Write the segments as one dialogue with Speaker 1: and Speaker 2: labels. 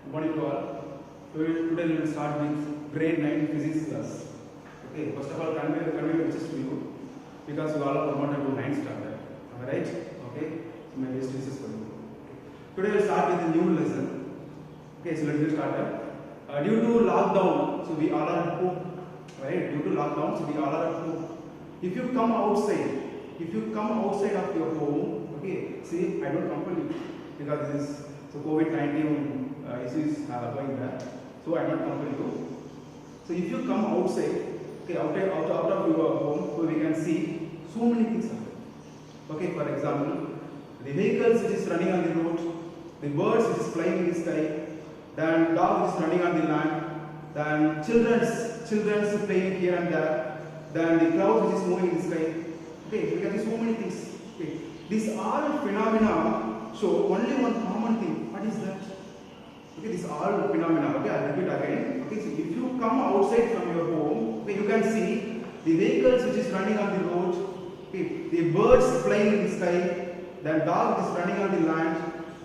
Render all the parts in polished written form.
Speaker 1: Good morning to all. Today we will start with grade 9 physics class. Okay, first of all, convey message to you because you all are promoted to 9th standard. Am I right? Okay, so my best wishes for you. Today we will start with a new lesson. Okay, so let's get started. Due to lockdown, so we all are at home, right? Due to lockdown, so we all are at home. If you come outside of your home, okay, see, I don't compel you because this is so COVID-19 issues going there. So I am not compel you. So if you come outside, okay, out of your home, so we can see so many things happen. Okay, for example, the vehicles which is running on the road, the birds which is flying in the sky, then dog is running on the land, then children's playing here and there, then the cloud which is moving in the sky. Okay, we can see so many things. Okay, these all phenomena show only one common thing. What is that? Okay, these all phenomena. Okay, I'll repeat again. Okay, so if you come outside from your home, okay, you can see the vehicles which is running on the road, okay, the birds flying in the sky, then dog is running on the land,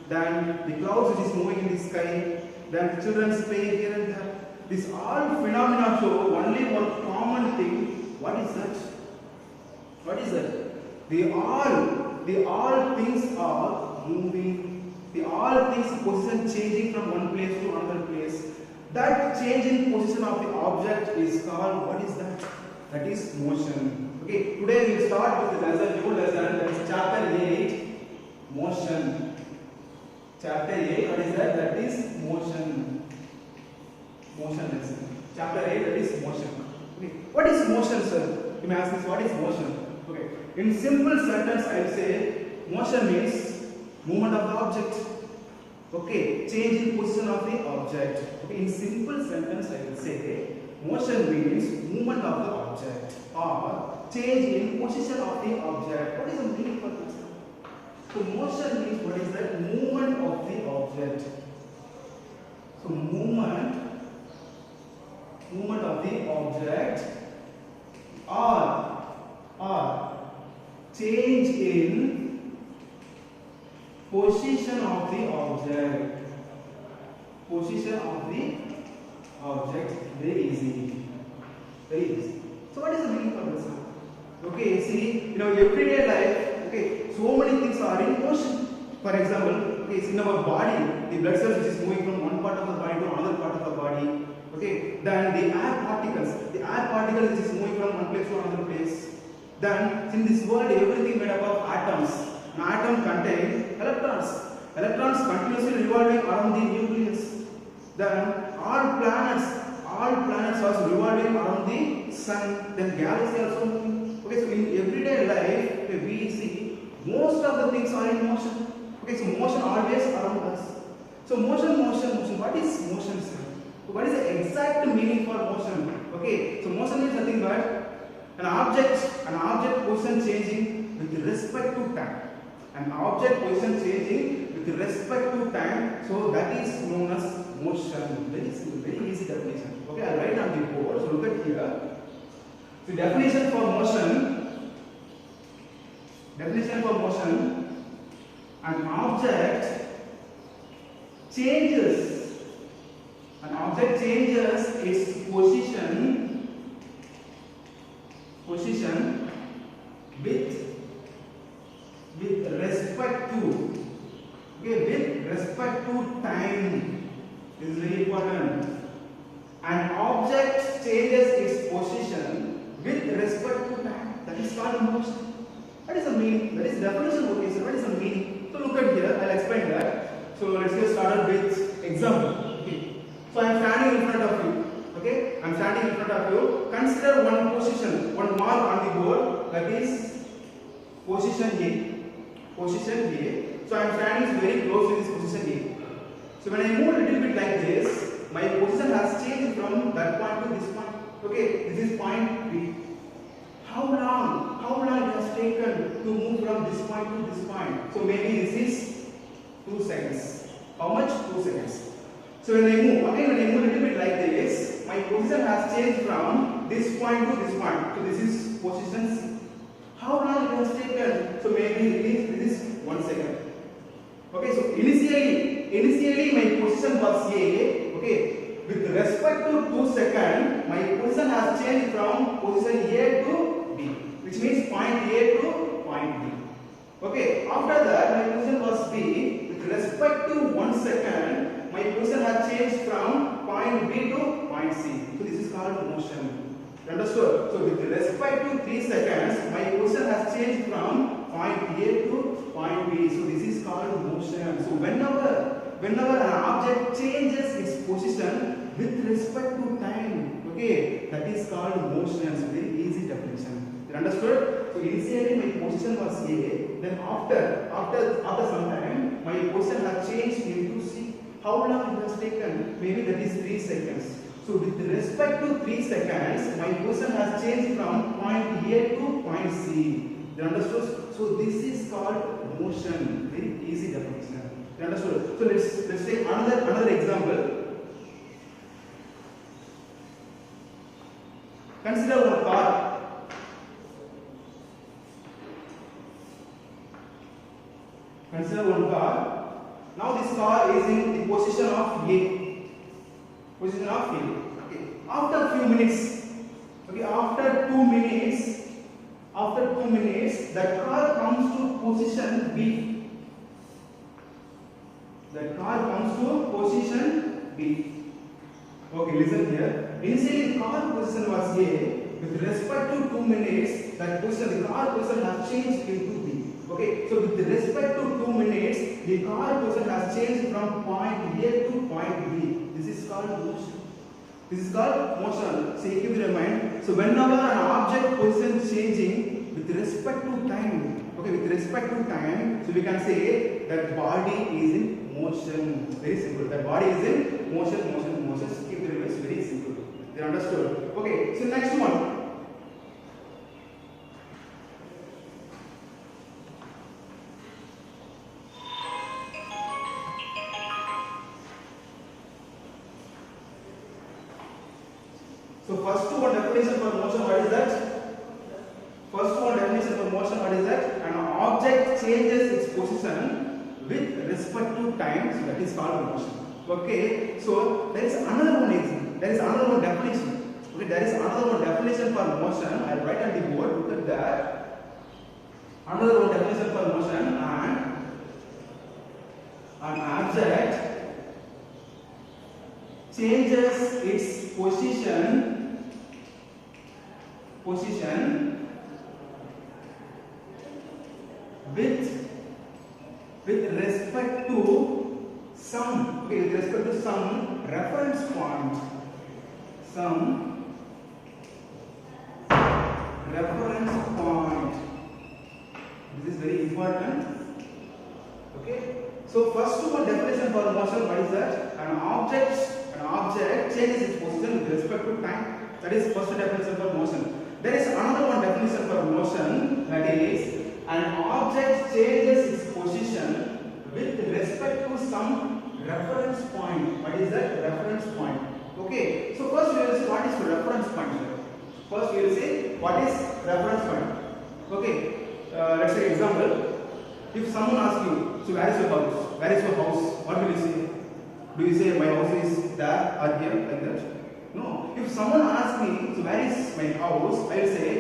Speaker 1: then the clouds which is moving in the sky, then the children playing here and there. These all phenomena show only one common thing. What is that? What is that? The all things are moving. The all things position changing from one place to another place. That change in position of the object is called, what is that? That is motion. Okay, today we will start with the lesson, new lesson, that is chapter 8, motion. Chapter 8, what is that? That is motion. Motion lesson. Chapter 8, that is motion. Okay, what is motion, sir? You may ask this, what is motion? Okay, in simple sentence I will say motion means movement of the object. Okay, change in position of the object. Okay, in simple sentence I will say motion means movement of the object or change in position of the object. What is the meaning for this? So motion means, what is that? Movement of the object. So movement of the object or change in position of the object. Position of the object, very easy. Very easy. So what is the meaning of this? Okay, see, everyday life, okay, so many things are in motion. For example, okay, in our body, the blood cells which is moving from one part of the body to another part of the body. Okay, then the air particles which is moving from one place to another place. Then in this world, everything made up of atoms. An atom contains electrons. Electrons continuously revolving around the nucleus. Then all planets are revolving around the sun. Then galaxy also moving. Okay, so in everyday life, okay, we see most of the things are in motion. Okay, so motion always around us. So motion. What is motion, sir? What is the exact meaning for motion? Okay, so motion is nothing but an object position changing with respect to time. An object position changing with respect to time. So that is known as motion. Very simple, very easy definition. Okay, I'll write on the board. So look at here. So definition for motion. An object changes. An object changes its position with respect to, okay, with respect to time. This is very important. An object changes its position with respect to time. That is called motion. What is the meaning? That is definition. Okay, so what is the meaning? So look at here. I'll explain that. So let's get started with example. So I am standing in front of you. Okay, I am standing in front of you. Consider one position, one mark on the board, that is position A. Position A. So I am standing very close to this position A. So when I move a little bit like this, my position has changed from that point to this point. Okay, this is point B. How long it has taken to move from this point to this point? So maybe this is 2 seconds. How much? 2 seconds. So when I move a little bit like this, my position has changed from this point to this point. So this is position C. How long it has taken? So maybe this is 1 second. Okay, so initially my position was A. has changed from position A to B, which means point A to point B. Okay, after that my position was B. With respect to 1 second, my position has changed from point B to point C. So this is called motion. Understood? So with respect to 3 seconds, my position has changed from point A to point B. So this is called motion. So whenever an object changes its position with respect to time, okay, that is called motion. So very easy definition. You understood? So initially my position was A, then after some time my position has changed into C. How long it has taken? Maybe that is 3 seconds. So with respect to 3 seconds, my position has changed from point A to point C. You understood? So this is called motion. Very easy definition. You understood? So let's take another example. Consider one car. Consider one car. Now this car is in the position of A. Position of A. Okay. After a few minutes, okay, after 2 minutes, that car comes to position B. That car comes to position B. Okay, listen here. Initially, the car position was A. With respect to 2 minutes, that position, the car position has changed into B. Okay, so with respect to 2 minutes, the car position has changed from point A to point B. This is called motion. This is called motion. So keep in mind. So whenever an object position is changing with respect to time, okay, with respect to time, so we can say that body is in motion. Very simple. That body is in motion. So keep in mind. It's very simple. You understood? Okay. So next one. So first one definition for motion, what is that? First one definition for motion, what is that? An object changes its position with respect to time, so that is called motion. Okay, so there is another one. There is another one definition. Okay, there is another one definition for motion. I will write on the board. Look at that. Another one definition for motion, and an object changes its position with respect to some, okay, with respect to some reference point. Some reference point. This is very important. Okay. So first one definition for motion, what is that? An object changes its position with respect to time. That is first definition for motion. There is another one definition for motion, that is an object changes its position with respect to some reference point. What is that? Reference point. Okay. So first we will see what is reference point. First we will see what is reference point. Okay. Let's take example. If someone asks you, so where is your house? Where is your house? What will you say? Do you say my house is there or here, like that? No. If someone asks me, so where is my house? I will say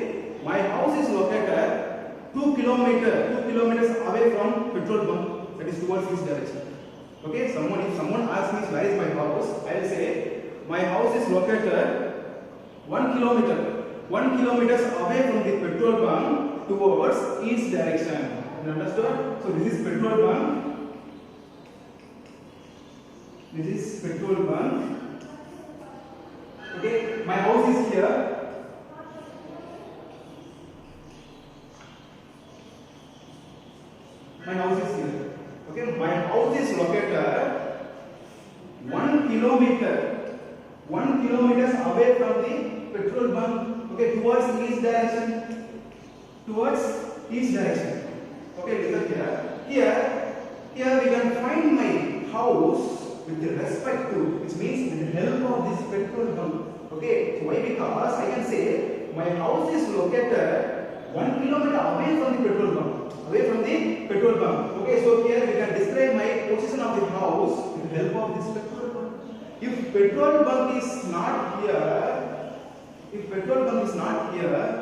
Speaker 1: my house is located 2 kilometers away from petrol pump, that is towards this direction. Okay. If someone asks me, so where is my house? I will say my house is located 1 kilometers away from the petrol pump towards east direction. You understood? So this is petrol pump. This is petrol pump. Okay, my house is here. My house is here. Okay, my house is located 1 kilometers away from the petrol pump. Okay, towards east direction. Okay, listen here. Here we can find my house with respect to, which means with the help of this petrol pump. Okay, so why? Because I can say my house is located 1 kilometer away from the petrol pump. Okay, so here we can describe my position of the house with the help of this petrol pump. If petrol pump is not here, If petrol bunk is not here,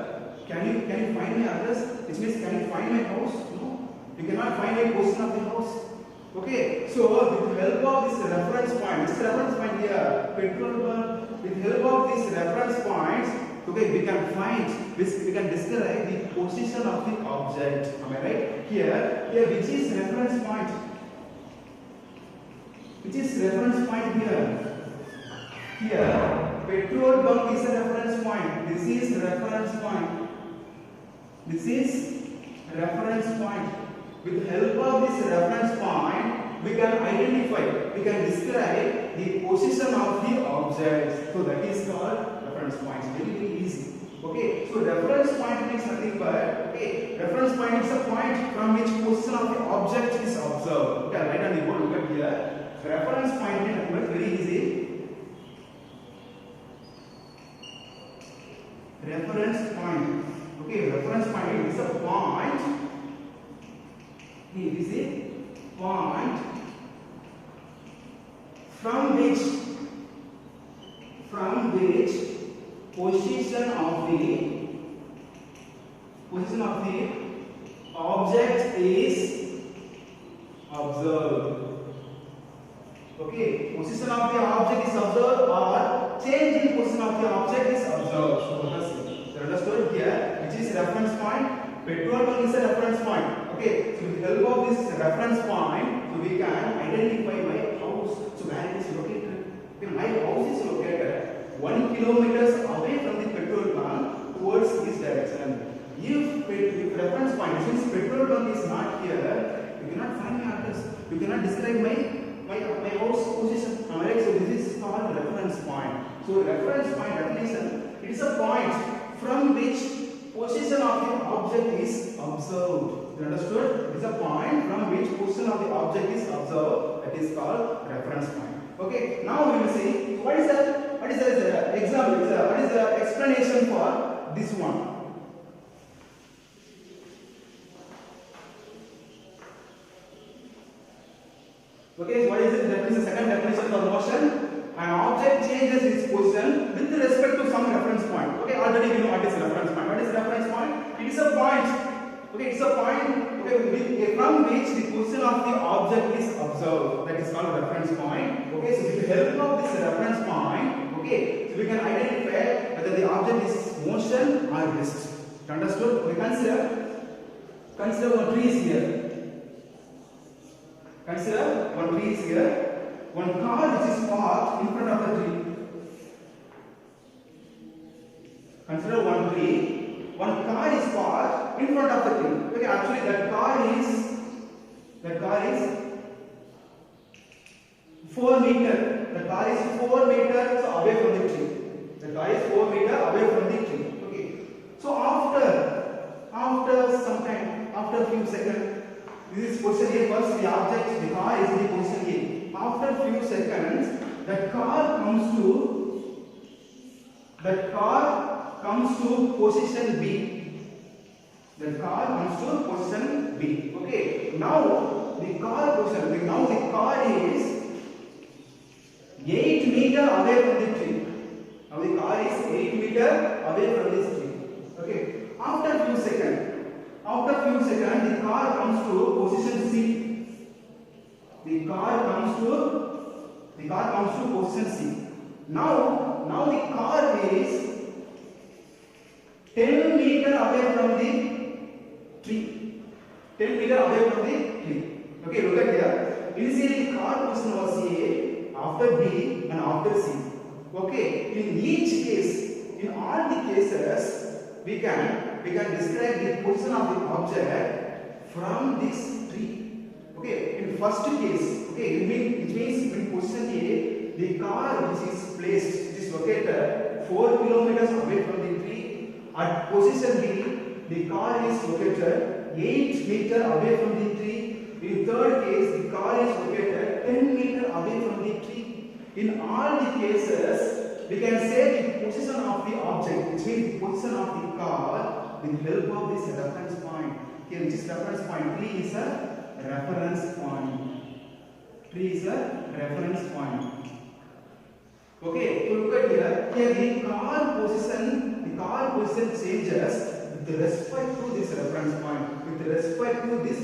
Speaker 1: can you find my address? Which means can you find my house? No, you cannot find a position of the house. Okay, so with the help of this reference point, this reference point here, petrol bunk. With the help of these reference points, okay, we can find this. We can describe the position of the object. Am I right? Here, which is reference point? Which is reference point here? Here, petrol bunk is a reference point. This is reference point. This is reference point. With the help of this reference point, we can identify, we can describe the position of the object. So that is called reference point. Very easy. Okay. So reference point means nothing but reference point is a point from which position of the object is observed. Okay. Write on the board. Look at here. Reference point means nothing but very easy. Reference point. Okay, reference point is a point. It is a point from which position of the object is observed. Okay, position of the object is observed or change in position of the object is observed. So understood here, which is reference point. Petrol bunk is a reference point. Okay, so with the help of this reference point, so we can identify my house. So where it is located? Okay, my house is located 1 kilometers away from the petrol bunk towards this direction. If reference point, which means petrol bunk is not here, you cannot find my address. You cannot describe my house position. Alright, so this is called reference point. So reference point definition, it is a point from which position of the object is observed. You understood? It is a point from which position of the object is observed. That is called reference point. Okay. Now we will see what is the example? What is the explanation for this one? Okay. So what is it? That is the second definition for motion. An object changes its position with respect to some reference point. Okay, already we know what is reference point. What is reference point? It is a point. Okay, it's a point. Okay, from which the position of the object is observed. That is called reference point. Okay, so with the help of this reference point, okay, so we can identify whether the object is motion or rest. Understood? Okay, consider one tree is here. Consider one tree is here. One car which is parked in front of the tree. Consider one tree. One car is parked in front of the tree. Okay, actually that car is 4 meters. The car is 4 meters away from the tree. The car is 4 meters away from the tree. Okay. So after some time, after a few seconds, this is position A. First, the object, the car is in the position A. After a few seconds, the car comes to position B. The car comes to position B. Okay. Now the car is 8 meters away from the tree. Now the car is 8 meters away from this tree. Okay. After a few seconds, the car comes to position C. The car comes to position C. Now the car is 10 meters away from the tree. 10 meters away from the tree. Okay, look at here. Initially the car position was A, after B and after C. Okay, in each case, in all the cases, we can describe the position of the object from this tree. Okay, in first case, okay, it means in position A, the car which is located 4 kilometers away from the tree. At position B, the car is located 8 meters away from the tree. In third case, the car is located 10 meters away from the tree. In all the cases, we can say the position of the object, which means the position of the car, with the help of this reference point. Here, which is reference point? Tree is a reference point. Tree is a reference point. Okay, so look at here. Here the car position changes with respect to this reference point, with respect to this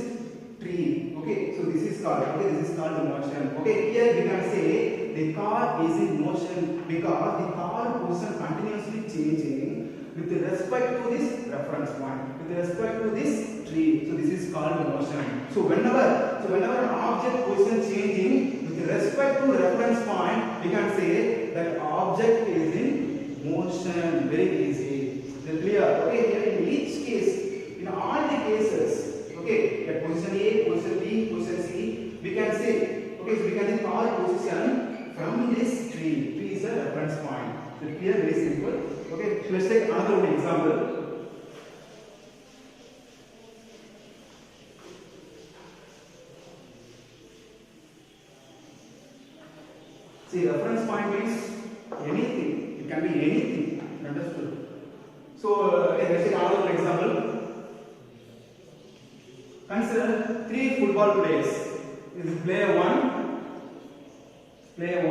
Speaker 1: tree. Okay, so this is called motion. Okay, here we can say the car is in motion because the car position continuously changing with respect to this reference point, with respect to this tree. So this is called motion. So whenever an object position changing with respect to reference point, we can say that object is in motion. Very easy. Is it clear? Okay, here in each case, in all the cases, okay, at position A, position B, position C, we can say, okay, so we can take all position from this tree. Tree is a reference point. Is it clear? Very simple. Okay, so let's take another one example. See, reference point means anything. It can be anything. Understood? So, let's take another example. Consider 3 football players. This is player 1, player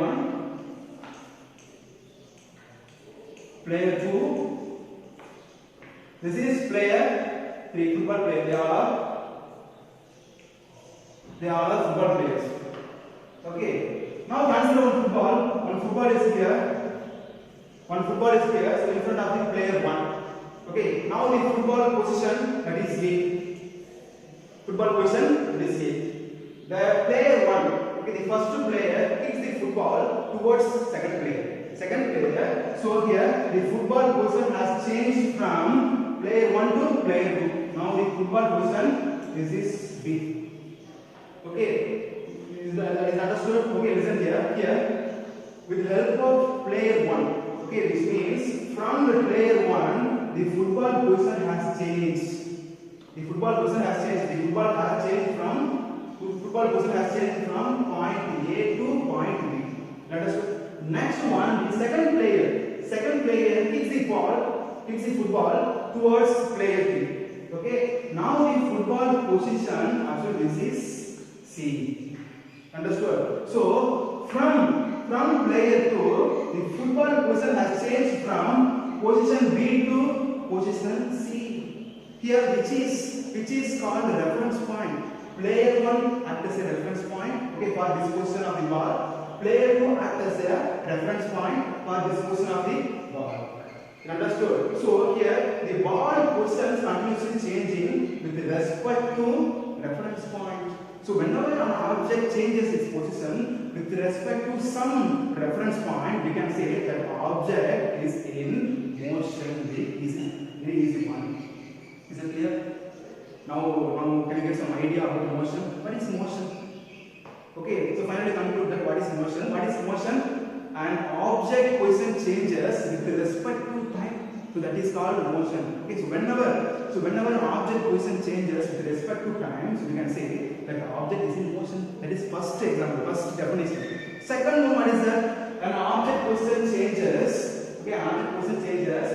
Speaker 1: 2. This is player 3, football player. They are football players. Okay. Now consider one football. One football is here. So in front of the player 1. Okay. Now the football position, that is A. Football position, that is A. The player 1, okay, the first player kicks the football towards second player. So here the football position has changed from player 1 to player 2. Now the football position is B. Okay, is understood? Okay, listen here. With the help of player 1, okay, this means from the player 1, the football position has changed. The football position has changed from point A to point B. Let us next one, the second player kicks the football towards player 3. Okay, now the football position, actually this is C. Understood? So from player 2, the football position has changed from position B to position C. Here which is called the reference point. Player 1 acts as a reference point, okay, for this position of the ball. Player 2 acts as a reference point for this position of the ball. Understood? So here the ball position is continuously changing with respect to reference point. So whenever an object changes its position with respect to some reference point, we can say that object is in motion. Very easy one. Is it clear? Now can you get some idea about motion? What is motion? Okay, so finally conclude that what is motion? An object position changes with respect to time. So that is called motion. Okay, so whenever an object position changes with respect to time, so we can say that the object is in motion. That is first example, first definition. Second one, what is that? An object position changes. Okay, an object position changes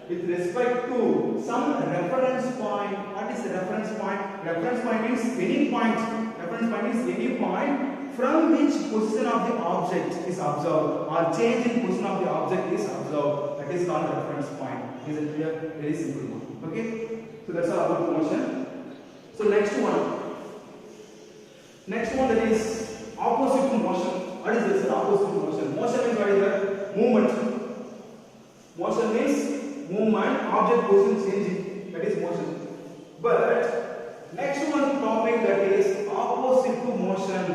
Speaker 1: with respect to some reference point. What is the reference point? Reference point means any point. Reference point means any point from which position of the object is observed or change in position of the object is observed. That is called reference point. Is it clear? Very simple. Okay. So that's all about motion. So next one that is opposite to motion. What is this? Opposite to motion. Motion means what is that? Movement. Motion means movement, object position changing, that is motion. But next one topic that is opposite to motion.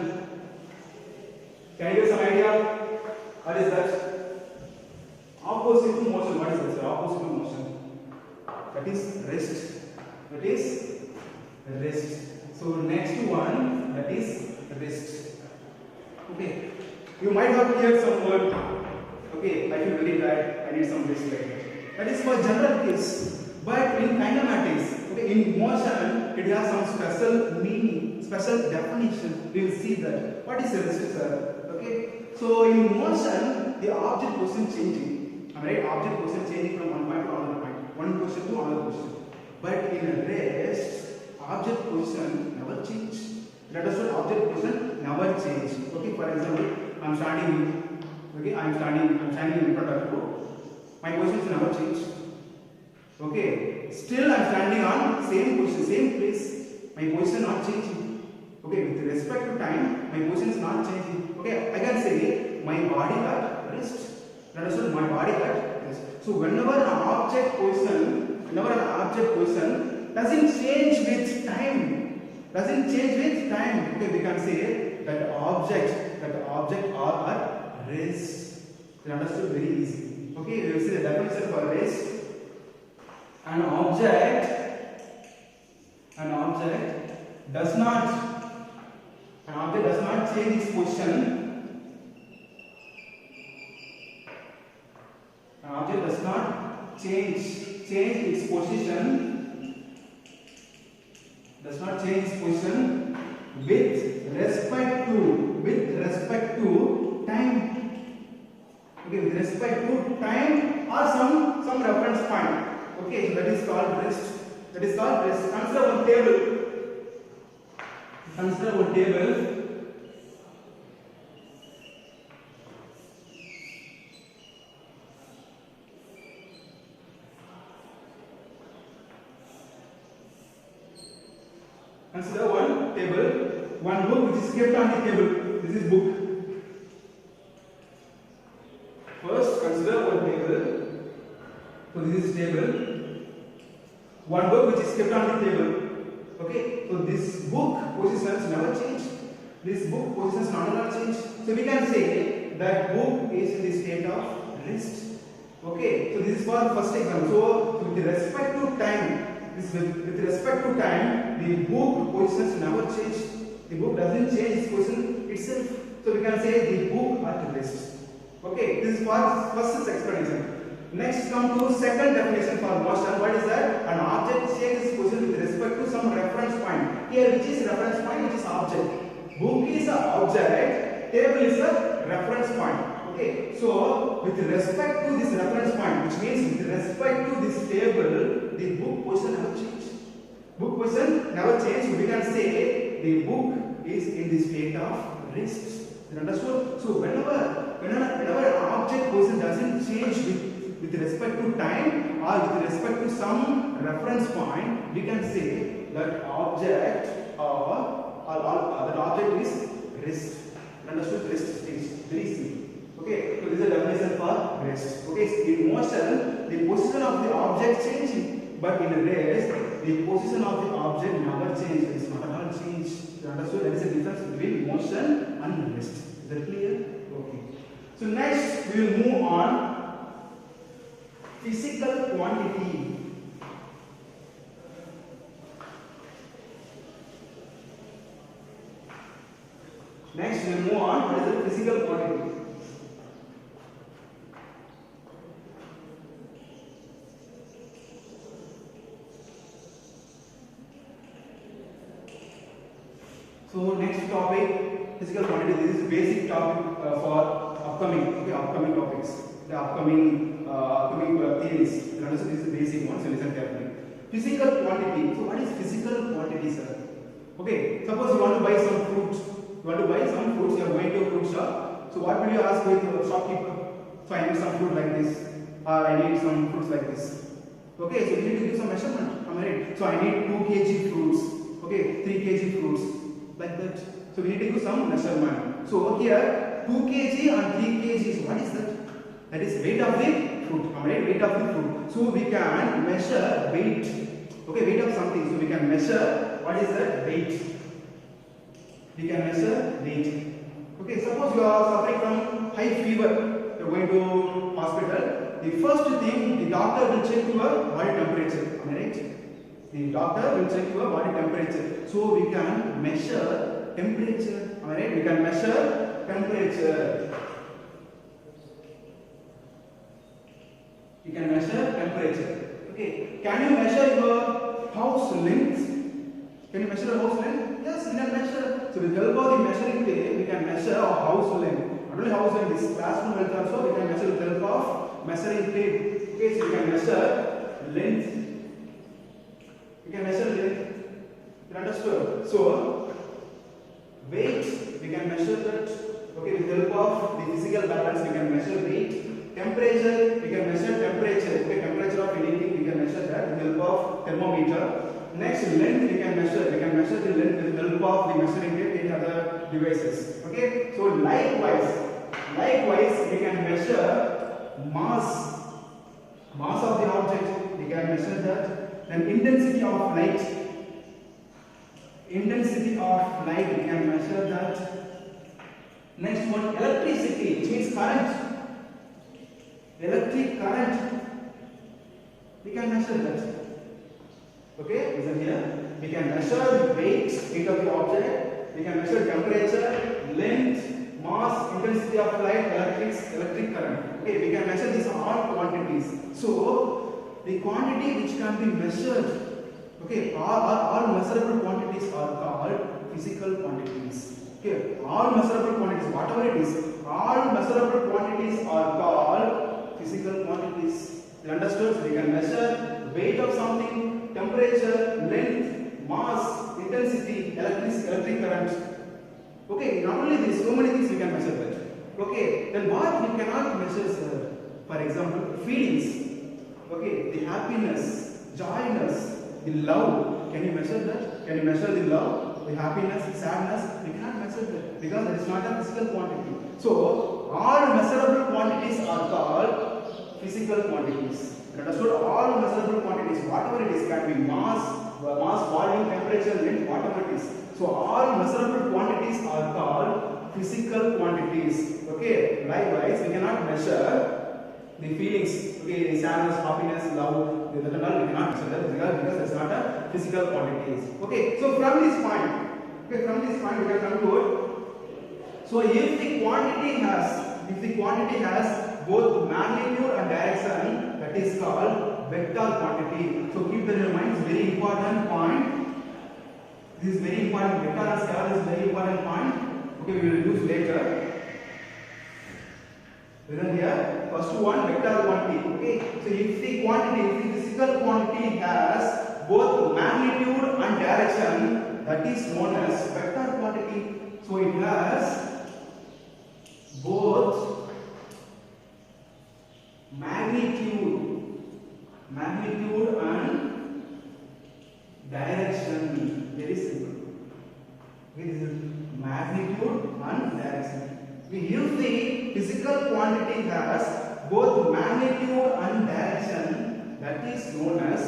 Speaker 1: Can you give some idea? What is that? Opposite to motion. What is this? Opposite to motion. That is rest. So next one, that is rest. Okay. You might have heard some word. Okay, I feel very tired. I need some rest. That is for general case. But in kinematics, okay, in motion, it has some special meaning, special definition. We will see that. What is a rest, sir? Okay. So in motion, the object position changing. Alright, object position changing from one point to another point, one position to another position. But in a rest, object position never change. Let us know object position never change. Okay, for example, I am standing. Okay, I am standing in front of you. My position is never changed. Okay, still I am standing on same position, same place. My position not changing. Okay, with respect to time, my position is not changing. Okay, I can say my body at rest. Understood? My body at rest. So whenever an object position doesn't change with time, okay, we can say that object are at rest. You understood? Very easy. Okay, we will see the definition for rest. An object does not change its position. An object does not change its position. Does not change its position with respect to time. Okay, with respect to time or some reference point. Okay, so that is called rest. Consider one table. Consider one table, one book which is kept on the table. This is book. First, consider one table. So this is table. One book which is kept on the table. Okay. So this book positions never change. This book positions not change. So we can say that book is in the state of rest. Okay. So this is for first example. So with respect to time, the book positions never change. The book doesn't change its position itself. So we can say the book at rest. Okay, this is for first explanation. Next, come to second definition for motion. What is that? An object changes its position with respect to some reference point. Here, which is reference point? Which is object. Book is an object. Table is a reference point. Okay. So, with respect to this reference point, which means with respect to this table, the book position never changes. Book position never changes. So we can say the book is in the state of rest. Understood? So whenever an object position doesn't change with respect to time or with respect to some reference point, we can say that object that object is rest. Understood? Rest stage. Very simple. Okay. So this is a definition for rest. Okay. In motion, the position of the object changing, but in rest, the position of the object never changes. It's not at all changed. Understood? There is a difference between motion and rest. Is that clear? Okay. So next we will move on physical quantity. Next we will move on what is the physical quantity. So next topic, physical quantity. This is basic topic for upcoming topics, the upcoming theories. So this is basic one. So listen carefully. Physical quantity. So what is physical quantity, sir? Okay. Suppose you want to buy some fruits. You are going to a fruit shop. So what will you ask with your shopkeeper? So I need some fruit like this, or I need some fruits like this. Okay. So you need to give some measurement. Am I right? So I need 2 kg fruits. Okay. 3 kg fruits. Like that. So we need to do some measurement. So here 2 kg and 3 kg. What is that? That is weight of the fruit. Right? Weight of the fruit. So we can measure weight. Okay, weight of something. So we can measure what is that weight. We can measure weight. Okay, suppose you are suffering from high fever. You are going to hospital. The first thing the doctor will check your body temperature. Am I right? The doctor will check your body temperature. So we can measure temperature. Am I right? We can measure temperature. We can measure temperature. Okay. Can you measure your house length? Can you measure your house length? Yes, we can measure. So with the help of the measuring tape, we can measure our house length. Not only house length, this classroom length also we can measure with the help of measuring tape. Okay, so we can measure length. We can measure length. You understood? So weight, we can measure that. Okay, with the help of the physical balance, we can measure weight. Temperature, we can measure temperature measure that with the help of thermometer. Next, length we can measure. We can measure the length with the help of the measuring tape and other devices. Okay. So likewise we can measure mass of the object. We can measure that. Then intensity of light. Intensity of light we can measure that. Next one, electricity, which means current. Electric current. We can measure that. Okay, listen here. We can measure the weight of the object. We can measure temperature, length, mass, intensity of light, electric current. Okay, we can measure these all quantities. So the quantity which can be measured, okay, all measurable quantities are called physical quantities. Okay, all measurable quantities, whatever it is, all measurable quantities are called physical quantities. You understood? So we can measure weight of something, temperature, length, mass, intensity, electric current. Okay, not only this, so many things we can measure that. Okay, then what we cannot measure, sir? For example, feelings. Okay, the happiness, joyness, the love. Can you measure that? Can you measure the love, the happiness, the sadness? We cannot measure that because that is not a physical quantity. So all measurable quantities are called physical quantities. Understood? All measurable quantities, whatever it is, can be mass, volume, temperature, length, whatever it is. So all measurable quantities are called physical quantities. Okay. Likewise, we cannot measure the feelings. Okay, the sadness, happiness, love, the all we cannot measure that because it's not a physical quantities. Okay. So from this point, we can conclude. So if the quantity has both magnitude and direction, that is called vector quantity. So keep that in mind. It's very important point. This is very important. Vector and scalar is very important point. Okay, we will use later. Written here, first one, vector quantity. Okay, so if the physical quantity has both magnitude and direction, that is known as vector quantity. So it has both magnitude and direction. Very simple. Okay, this is magnitude and direction. If the physical quantity has both magnitude and direction, that is known as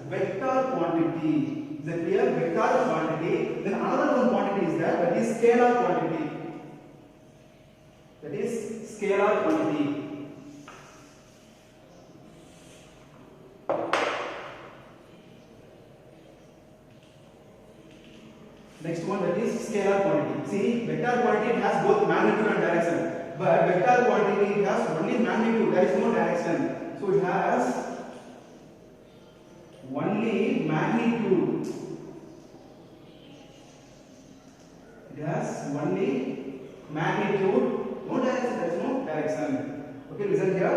Speaker 1: vector quantity. Is that clear? Vector quantity. Then another one quantity is there, that is scalar quantity. That is scalar quantity. Next one, that is scalar quantity. See, vector quantity has both magnitude and direction, but vector quantity has only magnitude, there is no direction. So it has only magnitude. It has only magnitude, no direction, there is no direction. Okay, listen here.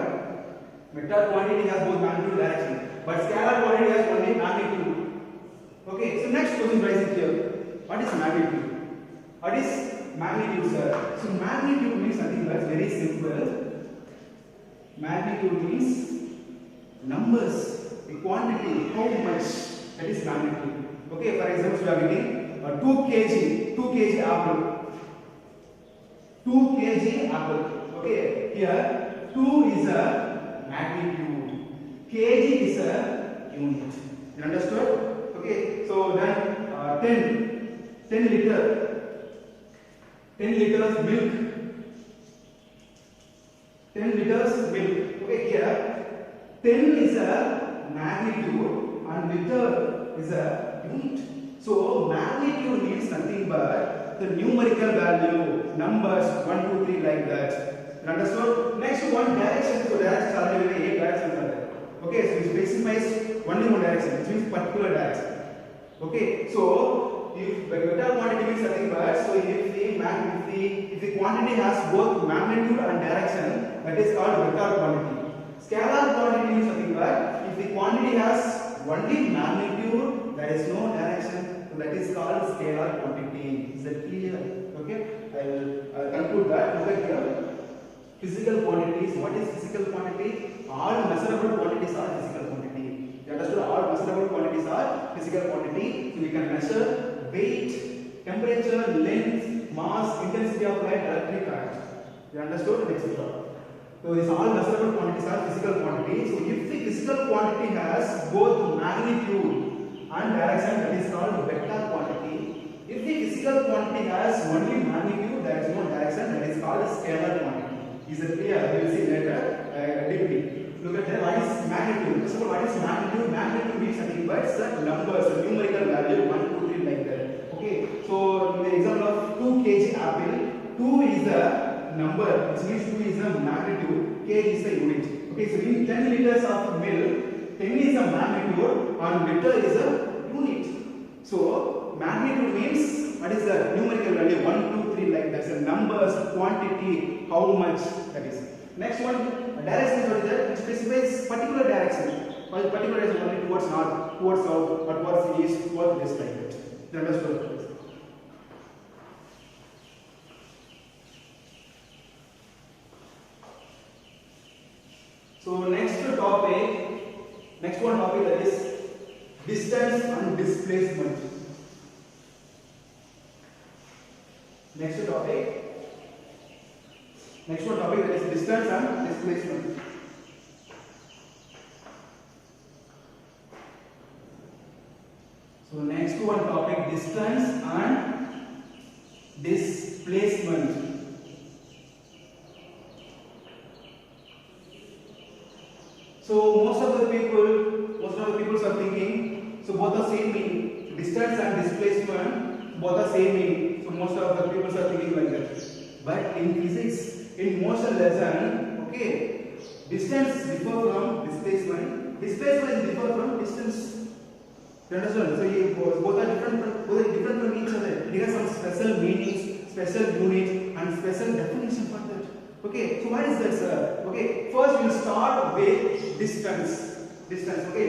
Speaker 1: Vector quantity has both magnitude and direction, but scalar quantity has only magnitude. Okay, so next question rises here. What is magnitude? What is magnitude, sir? So magnitude means nothing but very simple. Magnitude means numbers, the quantity, how much. That is magnitude. Okay, for example, we are getting 2 kg apple. 2 kg apple. Okay, here 2 is a magnitude, kg is a unit. You understood? Okay, so then 10 liters milk. 10 liters milk. Okay, here 10 is a magnitude and liter is a unit. So magnitude means nothing but the numerical value, numbers 1, 2, 3 like that. You understood? Next one, direction. So direction are already 8 directions are there. Okay, so it specifies only one direction, which means particular direction. Okay, so if vector quantity means nothing but, so if the quantity has both magnitude and direction, that is called vector quantity. Scalar quantity means nothing but, if the quantity has only magnitude, there is no direction, so that is called scalar quantity. Is that clear? Okay, I will conclude that. Look at here. Physical quantities. What is physical quantity? All measurable quantities are physical quantity. understood all measurable quantities are physical quantity. So we can measure weight, temperature, length, mass, intensity of light, electric current. You understood, etc. So these all measurable quantities are physical quantity. So if the physical quantity has both magnitude and direction, that is called vector quantity. If the physical quantity has only magnitude, there is no direction, that is called scalar quantity. Is it clear? We will see later deeply. Look at that. What is magnitude? First of all, what is magnitude? Magnitude means nothing but numbers, a numerical value 1, 2, 3 like that. Okay. So in the example of 2 kg apple, 2 is the number, which means 2 is the magnitude, kg is the unit. Okay. So in 10 liters of milk, 10 is the magnitude and liter is the unit. So magnitude means what is the numerical value 1, 2, 3 like that. So numbers, quantity, how much, that is. Next one, direction is what is that? It specifies particular direction. Particular direction only towards north, towards south, or towards east, towards west like that. You understood? So next one topic that is distance and displacement. Next one topic that is distance and displacement. So next one topic, distance and displacement. So most of the people are thinking, so both are same meaning. Distance and displacement both are same meaning. So most of the people are thinking like that. But in physics, in motion lesson, okay, distance differ from displacement. Displacement differ from distance. You understand? So both are different from each other. It has some special meanings, special units, and special definition for that. Okay, so what is that, sir? Okay, first we will start with distance. Okay,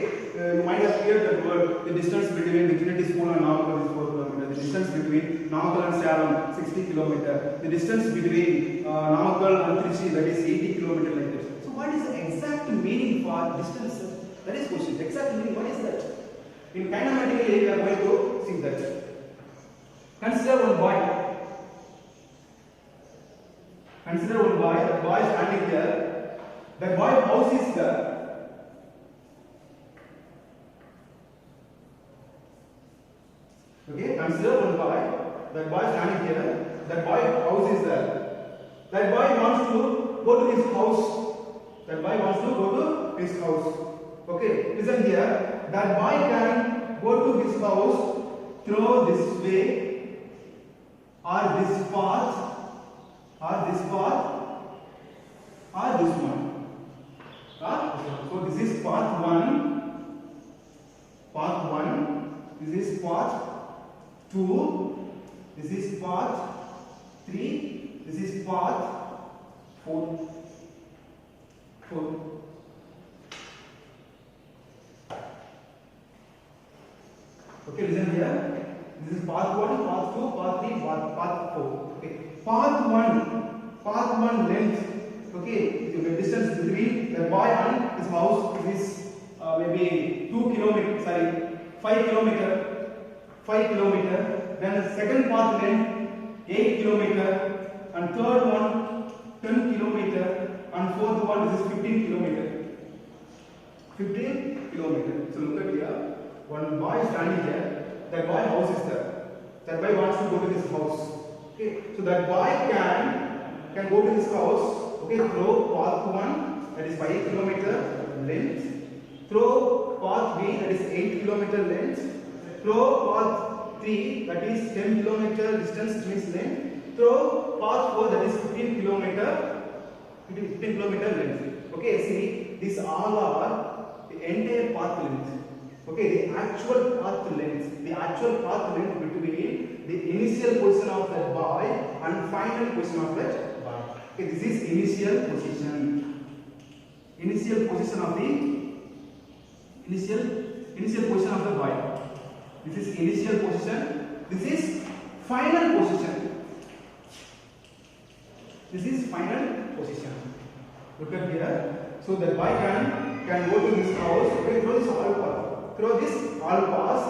Speaker 1: you might have heard that word. The distance between Trinity School and Namakkal is 4 km. The distance between Namakkal and Salem 60 km. The distance between Namakkal and Trichy, that is 80 km like that. So what is the exact meaning for distance, sir? That is question. Exact meaning, what is that? In kinematical we are going to see that. Consider one boy. That boy is standing there. That boy house is there. Okay, consider one boy. That boy is standing here. That boy house is there. That boy wants to go to his house. Okay, listen here. That boy can go to his house through this way, or this path, or this one. So this is path 1. This is path 2. This is path 3. This is path 4. Okay, listen here. This is path 1, path 2, path 3, path 4. Okay, path 1 length. Okay, the distance between the boy and his house is maybe 5 kilometer. Then the second path length 8 kilometer, and third one 10 kilometer, and fourth one is 15 kilometer. 15 kilometer. So look at here. One boy is standing here. That boy house is there. That boy wants to go to his house. Okay, so that boy can go to his house. Okay, through path 1, that is 5 kilometer length. Through path B, that is 8 kilometer length. Through path 3, that is 10 kilometer distance, means length. Through path 4, that is 15 kilometer length. Okay, see, these all are the entire path length. Okay, the actual path length between the initial position of that boy and final position of that boy. Okay, this is initial position. Initial position of the boy. This is initial position. This is final position. Look at here. So the boy can go to his house. Okay, through this all path. through this all paths.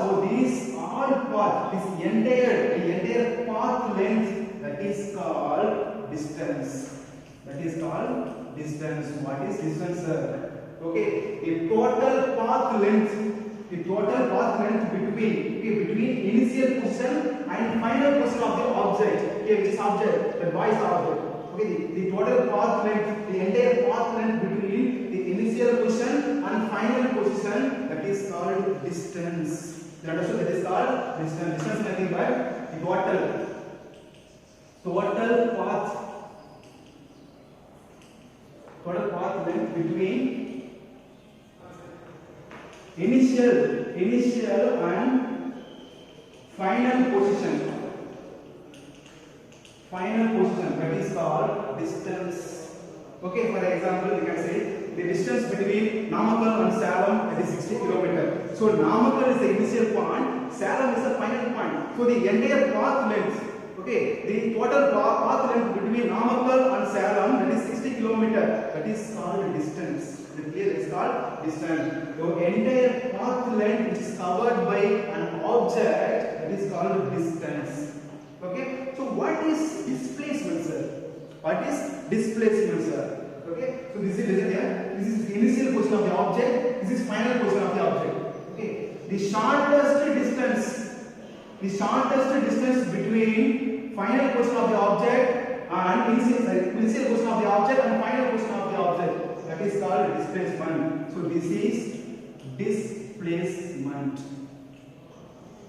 Speaker 1: So these all path, the entire path length, that is called distance. That is called distance. What is distance, sir? Okay, the total path length between initial position and final position of the object. Okay, which is object, that y is the object. Okay, the total path length, the entire path length between the initial position and final position, that is called distance. You understood? That is called distance. Distance is nothing but the total path length between initial and final position. That is called distance. Okay, for example, we can say the distance between Namakkal and Salem, that is 60 km. So Namakkal is the initial point, Salem is the final point. So the entire path length, okay, the total path length between Namakkal and Salem, that is 60 km. That is called distance. That is called distance. The entire path length which is covered by an object, that is called distance. Okay, so what is displacement, sir? What is displacement, sir? Okay, so this is the initial position of the object, this is final position of the object. Okay, the shortest distance between final position of the object and initial position of the object and final position of the object, that is called displacement. So this is displacement.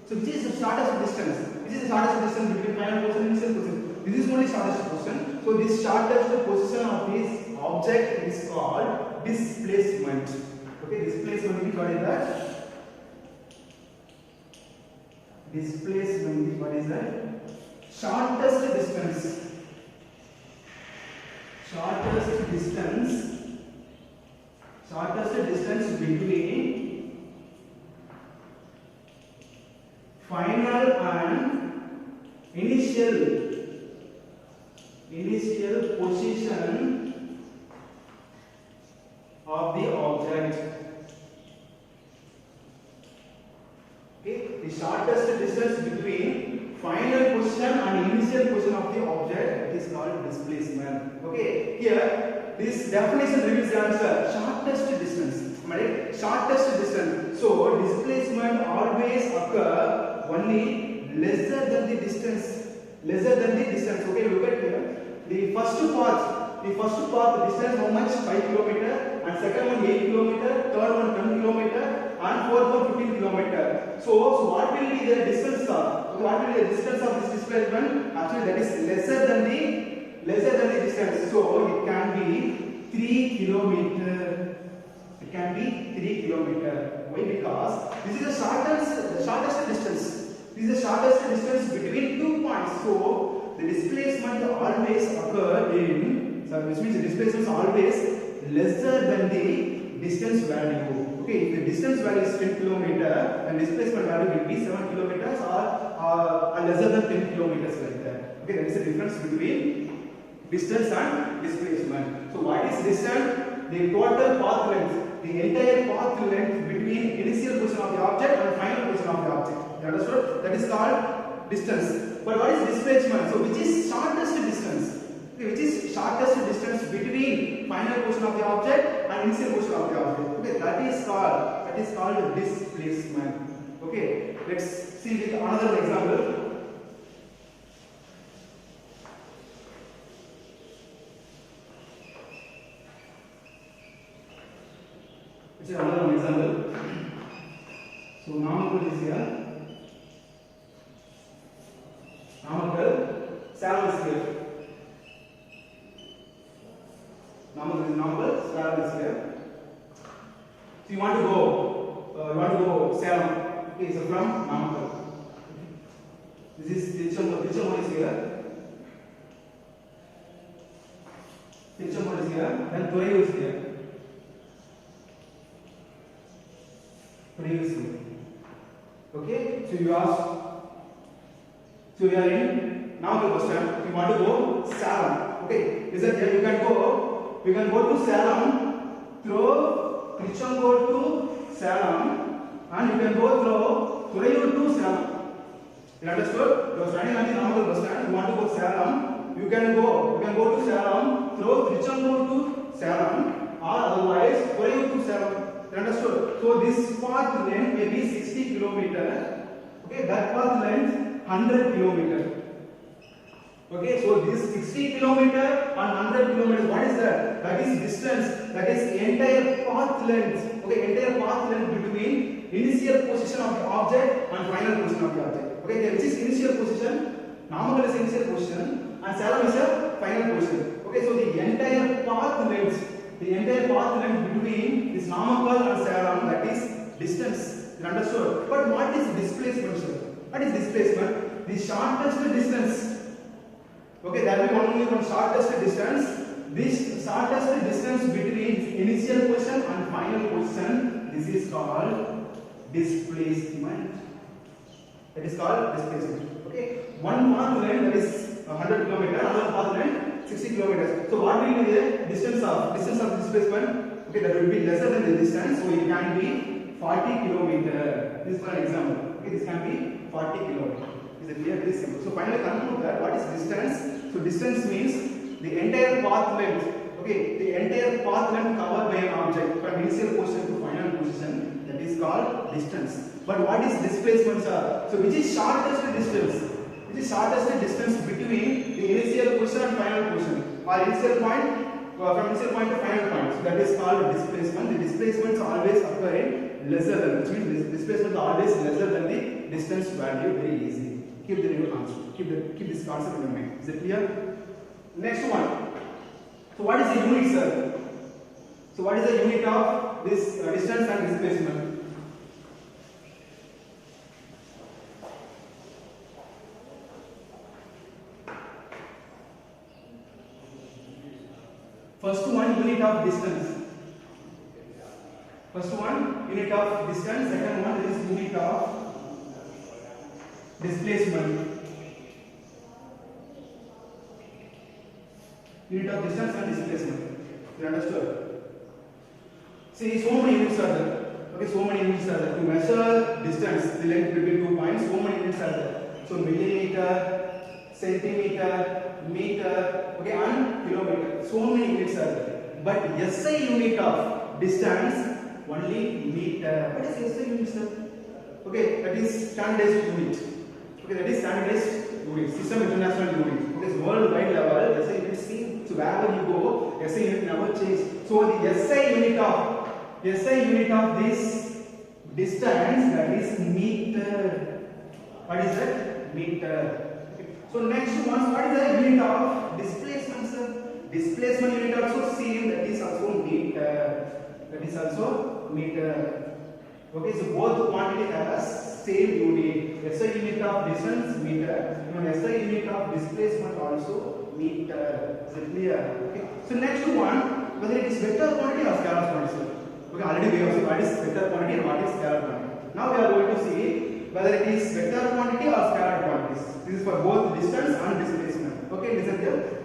Speaker 1: So which is the shortest distance? This is the shortest distance between final position and initial position. This is only shortest position. So this shortest position of this object is called displacement. Okay, displacement means what is that? Displacement means what is that? Shortest distance. Shortest distance between final and initial position of the object. Okay, the shortest distance between final position and initial position of the object is called displacement. Okay, here this definition reveals the answer. Shortest distance. Right? Shortest distance. So displacement always occur only lesser than the distance. Okay, look at here. The first path distance how much? 5 km, and second one 8 km, third one 10 km, and fourth one 15 km. So what will be the distance of? What will be the distance of this displacement? Actually, that is lesser than the distance. So it can be 3 km. It can be 3 km. Why? Because this is the shortest distance. This is the shortest distance between 2 points. So the displacement always occur in, which means the displacement is always lesser than the distance value. Okay, if the distance value is 10 km, then displacement value will be 7 km or lesser than 10 km like that. Okay, that is the difference between distance and displacement. So what is distance? The total path length, the entire path length between initial position of the object and final position of the object. You understood? That is called distance. But what is displacement? So which is shortest distance? Okay, which is shortest distance between final position of the object and initial position of the object? Okay, that is called displacement. Okay, let's see with another example. Which is another example. So Namakkal is here. Namakkal, Salem is here. Namakkal, Salem is here. So you want to go Salem. Okay, so from Namakkal. This is Tirchanur is here. Tirchanur is here. Then Thuraiur is here. Okay, so you ask. So we are in Namakkal bus stand. You want to go Salem. Okay, is that here? We can go to Salem through Tirchanur to Salem, and you can go through Thurayur to Salem. You understood? You are standing on the normal bus stand. You want to go Salem. You can go to Salem through Trichandur to Salem, or otherwise Thurayur to Salem. You understood? So this path length may be 60 kilometer. Okay, that path length 100 kilometer. Okay, so this 60 kilometer and 100 kilometers, what is that? That is distance, that is entire path length. Okay, entire path length between initial position of the object and final position of the object. Okay, which is initial position, Namakkal is initial position, and Salem is a final position. Okay, so the entire path length between this Namakkal and Salem, that is distance. You understood? But what is displacement, sir? What is displacement? The shortest distance. Okay, that will be only one shortest distance. This shortest distance between initial position and final position, this is called displacement. It is called displacement. Okay, one path length, that is 100 km, another path length 60 km. So what will be the distance of displacement? Okay, that will be lesser than the distance, so it can be 40 km. This is for an example. Okay, this can be 40 km. Is it clear? Very simple. So finally conclude that what is distance? So distance means the entire path length. Okay, the entire path length covered by an object from initial position to final position, that is called distance. But what is displacement, sir? So which is shortest distance? Which is shortest distance between the initial position and final position, or initial point from initial point to final point? So that is called displacement. The displacement is always occurring lesser than, which means displacement is always lesser than the distance value. Very easy. Keep the real answer. Keep this concept in your mind. Is it clear? Next one. So what is the unit, sir? So what is the unit of this distance and displacement? First one, unit of distance. First one, unit of distance. Second one is unit of displacement. Unit of distance and displacement. You understood? See, so many units are there. Okay, so many units are there. To measure distance, the length between 2 points, so many units are there. So millimeter, centimeter, meter, okay, and kilometer. So many units are there. But SI unit of distance, only meter. What is SI unit, sir? Okay, that is standardized unit. Okay, that is standardized unit, system international unit. Okay, so worldwide level, SI unit seen. So wherever you go, SI unit never change. So the SI unit of this distance, that is meter. What is that? Meter. Okay. So next one, what is the unit of displacement, sir? Displacement unit also same. That is also meter. That is also meter. Okay, so both quantity has same unit. SI unit of distance, meter. Even SI unit of displacement also meter. Is it clear? Okay. So next one, whether it is vector quantity or scalar quantity. Okay, already we have seen what is vector quantity and what is scalar quantity. Now we are going to see whether it is vector quantity or scalar quantities. This is for both distance and displacement. Okay, listen here.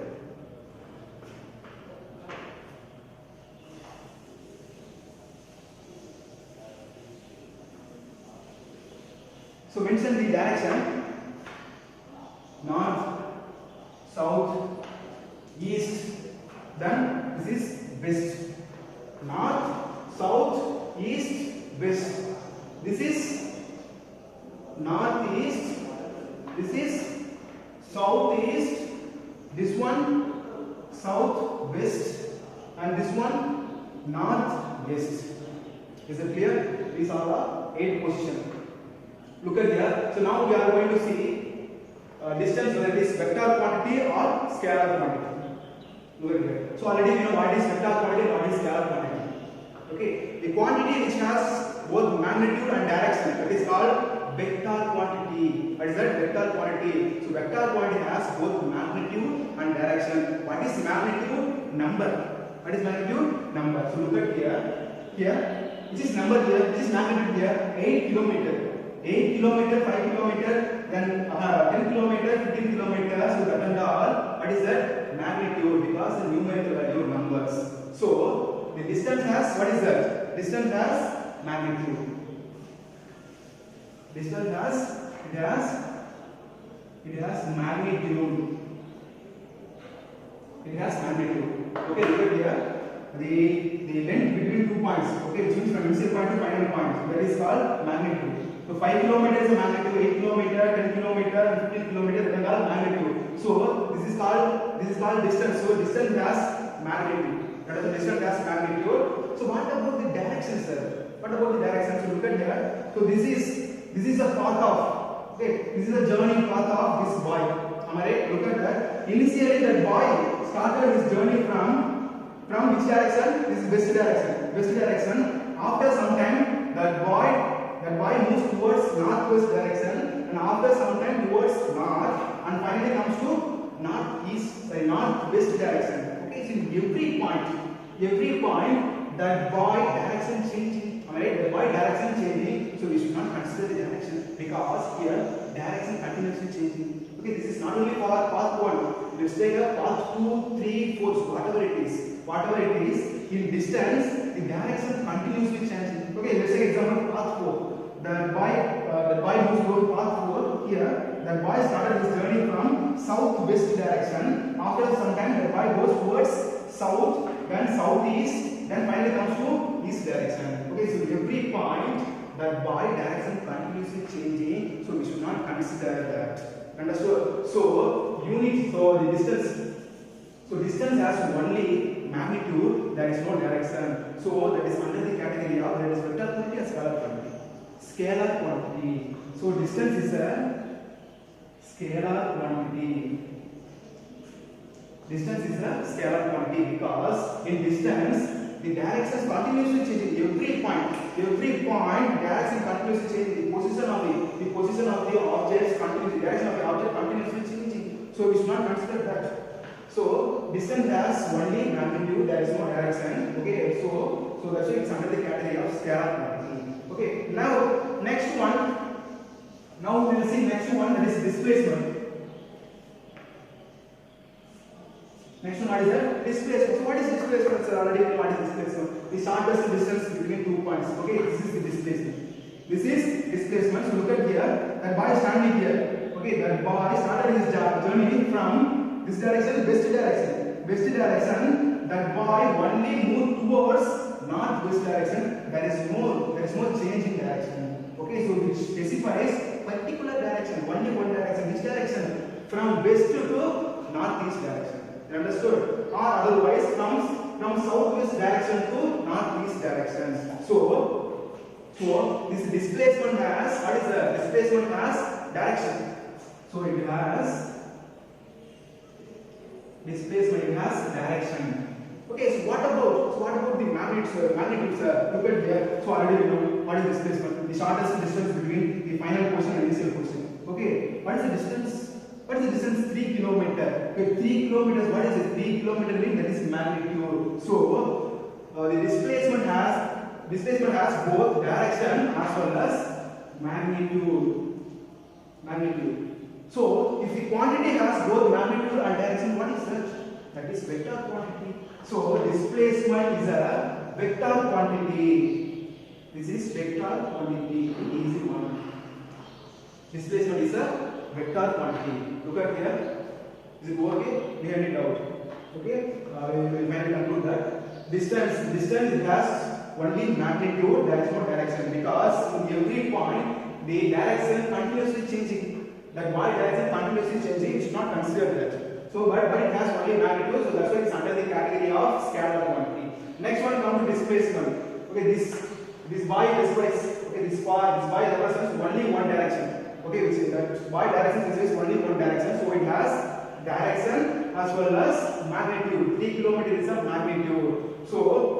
Speaker 1: So mention the direction: north, south, east. Then this is west. North, south, east, west. This is northeast. This is southeast. This one southwest, and this one northwest. Is it clear? These are the 8 positions. Look at here. So now we are going to see distance, whether it is vector quantity or scalar quantity. Look at here. So already we know what is vector quantity and what is scalar quantity. Okay, the quantity which has both magnitude and direction, that is called vector quantity. What is that? Vector quantity. So vector quantity has both magnitude and direction. What is magnitude? Number. What is magnitude? Number. So look at here. Here, which is number here? Which is magnitude here? 8 kilometer. 8 kilometer, 5 kilometer, then 10 kilometer, 15 kilometer. So that and all. What is that? Magnitude, because the numerical value numbers. So the distance has, what is that? Distance has magnitude. Distance it has magnitude. It has magnitude. Okay, look at here. The length between 2 points. Okay, which means from initial point to final point. That is called magnitude. So 5 kilometers is a magnitude, 8 kilometer, 10 kilometer, and 15 kilometer. That is called magnitude. So this is called distance. So distance has magnitude. That is the distance has magnitude. So what about the direction, sir? What about the direction? So look at here. So this is a path of, okay, this is a journey path of this boy. Am I right? Look at that. Initially that boy started his journey from which direction? This is west direction. West direction. After some time that boy moves towards northwest direction, and after some time towards north, and finally comes to northwest direction. Okay, so in every point that boy direction changing. Alright, the boy direction changing. So we should not consider the direction because here direction continuously changing. Okay, this is not only for path 1. Let's take a path 2, 3, 4, so whatever it is, in distance, the direction continuously changing. Okay, let's take example path 4. The boy moves towards path 4. Here, the boy started his journey from southwest direction. After some time, the boy goes towards south, then southeast, then finally comes to east direction. Okay, so every point, the boy direction continuously changing. So we should not consider that. Understood? So the distance. So distance has only magnitude. There is no direction. So that is under the category of that is vector quantity or scalar quantity. Scalar quantity. So distance is a scalar quantity. Distance is a scalar quantity because in distance the direction is continuously changing. Every point direction continuously changing. The position of the objects continuously, direction of the object continuously changing. So we should not consider that. So distance has only magnitude. There is no direction. Okay, so that's why it's under the category of scalar quantity. Okay, now next one. Now we will see next one, that is displacement. Next one, what is that? Displacement. So what is displacement, sir? Already we know what is displacement. The shortest distance between 2 points. Okay, this is the displacement. This is displacement. So look at here. That boy is standing here. Okay, that boy started his journey from this direction, west direction. That boy only moved towards northwest direction. There is no change in direction. Okay, so which specifies particular direction, only one direction. Which direction? From west to northeast direction. Understood? Or otherwise from southwest direction to northeast direction. So this displacement has, what is the displacement has direction. So it has displacement, it has direction. Okay, so what about the magnitudes? Look at here. So already we know what is displacement. The shortest distance between the final portion and initial portion. Okay, what is the distance? What is the distance? 3 kilometer. Okay, 3 kilometers. What is it? 3 kilometer means that is magnitude. So the displacement has both direction as well as magnitude. So if the quantity has both magnitude and direction, what is that? That is vector quantity. So displacement is a vector quantity. This is vector quantity. Easy one. Displacement is a vector quantity. Look at here. Is it okay? We have it out. Okay. We will finally conclude that distance it has only magnitude. There is no direction because in every point the direction continuously changing. That y direction continuously changing. You should not consider that. So, but it has only magnitude. So that's why it's under the category of scalar quantity. Next one comes to displacement. Okay, this y displaces. Okay, this y represents only one direction. Okay, which is that y direction is only one direction, so it has direction as well as magnitude. 3 kilometers is a magnitude. So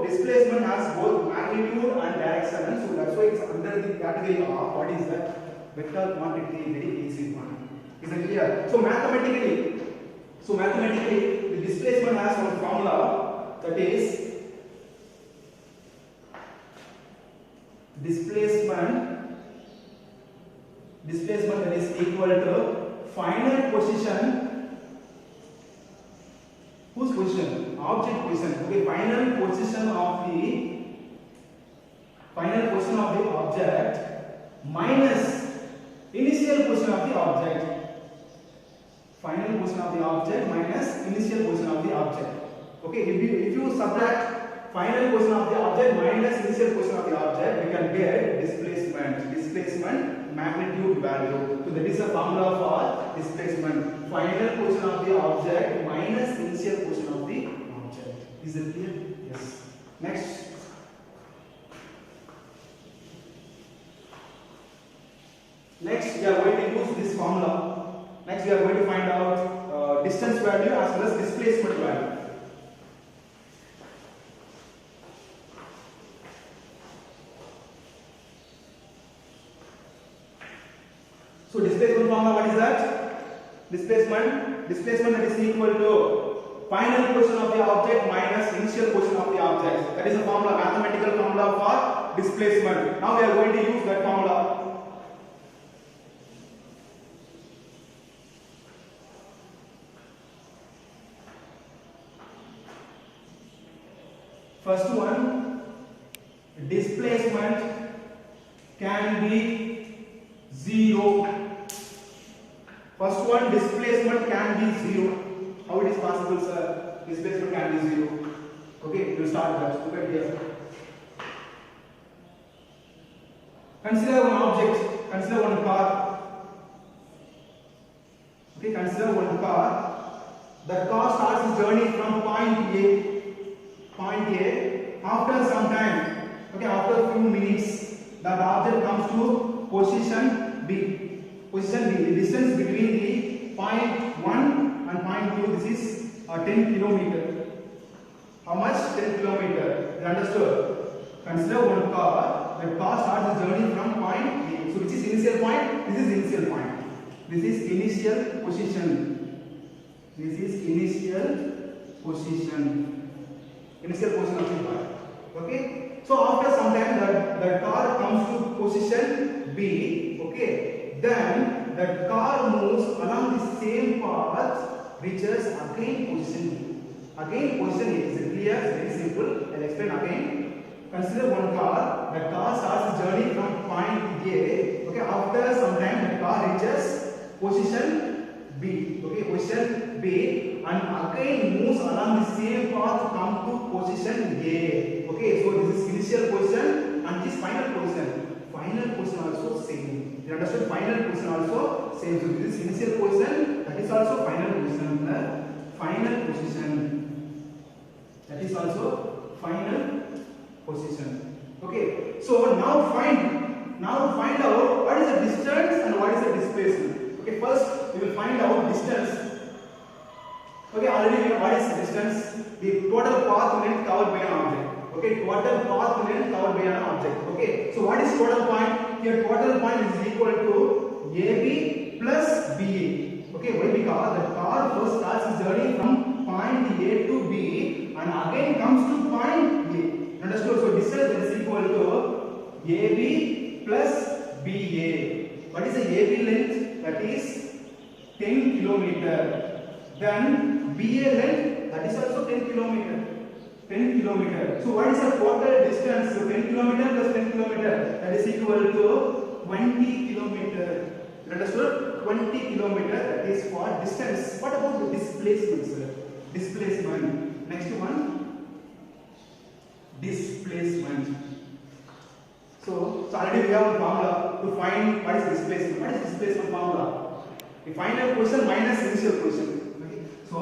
Speaker 1: displacement has both magnitude and direction. So that's why it's under the category of what is that? Vector quantity. Very easy one. Is it clear? So mathematically, the displacement has one formula, that is displacement that is equal to final position. Whose position? Object position. Okay, final position of the Final position of the object minus initial position of the object. Final position of the object minus initial position of the object. Okay, if you subtract final position of the object minus initial position of the object, we can get displacement magnitude value. So that is the formula for displacement. Final position of the object minus initial position of the object. Is it clear? Yes. Next. Next, we are going to use this formula. Next, we are going to find out distance value as well as displacement value. So displacement formula, what is that? Displacement that is equal to final position of the object minus initial position of the object. That is a formula, mathematical formula for displacement. Now we are going to use that formula. First one, displacement can be 0. First one, displacement can be 0. How it is possible, sir? Displacement can be 0. Okay, we will start that. Look at here. Consider one object. Consider one car. Okay, consider one car. The car starts its journey from point A. After some time, okay, after a few minutes, that object comes to position B. Position B. The distance between the point 1 and point 2, this is 10 kilometer. How much? 10 kilometer. You understood? Consider one car. The car starts its journey from point A. So which is initial point? This is initial point. This is initial position. This is initial position. Initial position of the car. Okay. So after some time, the car comes to position B. Okay. Then the car moves along the same path, reaches again position B. Again position A. Is it clear? Very simple. I'll explain again. Consider one car. The car starts its journey from point A. Okay. After some time, the car reaches position B. Okay. Position B. And again moves along the same path to come to position A. Okay, so this is initial position and this final position. Final position also same. You understood? Final position also same. So this is initial position. That is also final position. Final position. That is also final position. Okay. So now find out what is the distance and what is the displacement. Okay. First we will find out distance. Okay, already we know what is the distance, the total path length covered by an object. Okay, total path length covered by an object. Okay, so what is total point? Here total point is equal to AB plus BA. Okay, why? Because the car first starts its journey from point A to B and again comes to point A. Understood? So distance is equal to AB plus BA. What is the AB length? That is 10 kilometer. Then BA length, that is also 10 kilometer. 10 kilometer. So what is the total distance? So 10 kilometer plus 10 kilometer, that is equal to 20 kilometer. Understood? 20 kilometer, that is for distance. What about the displacement, sir? Displacement. Next one, displacement. So already we have a formula to find what is displacement. What is displacement formula? The final position minus initial position. So,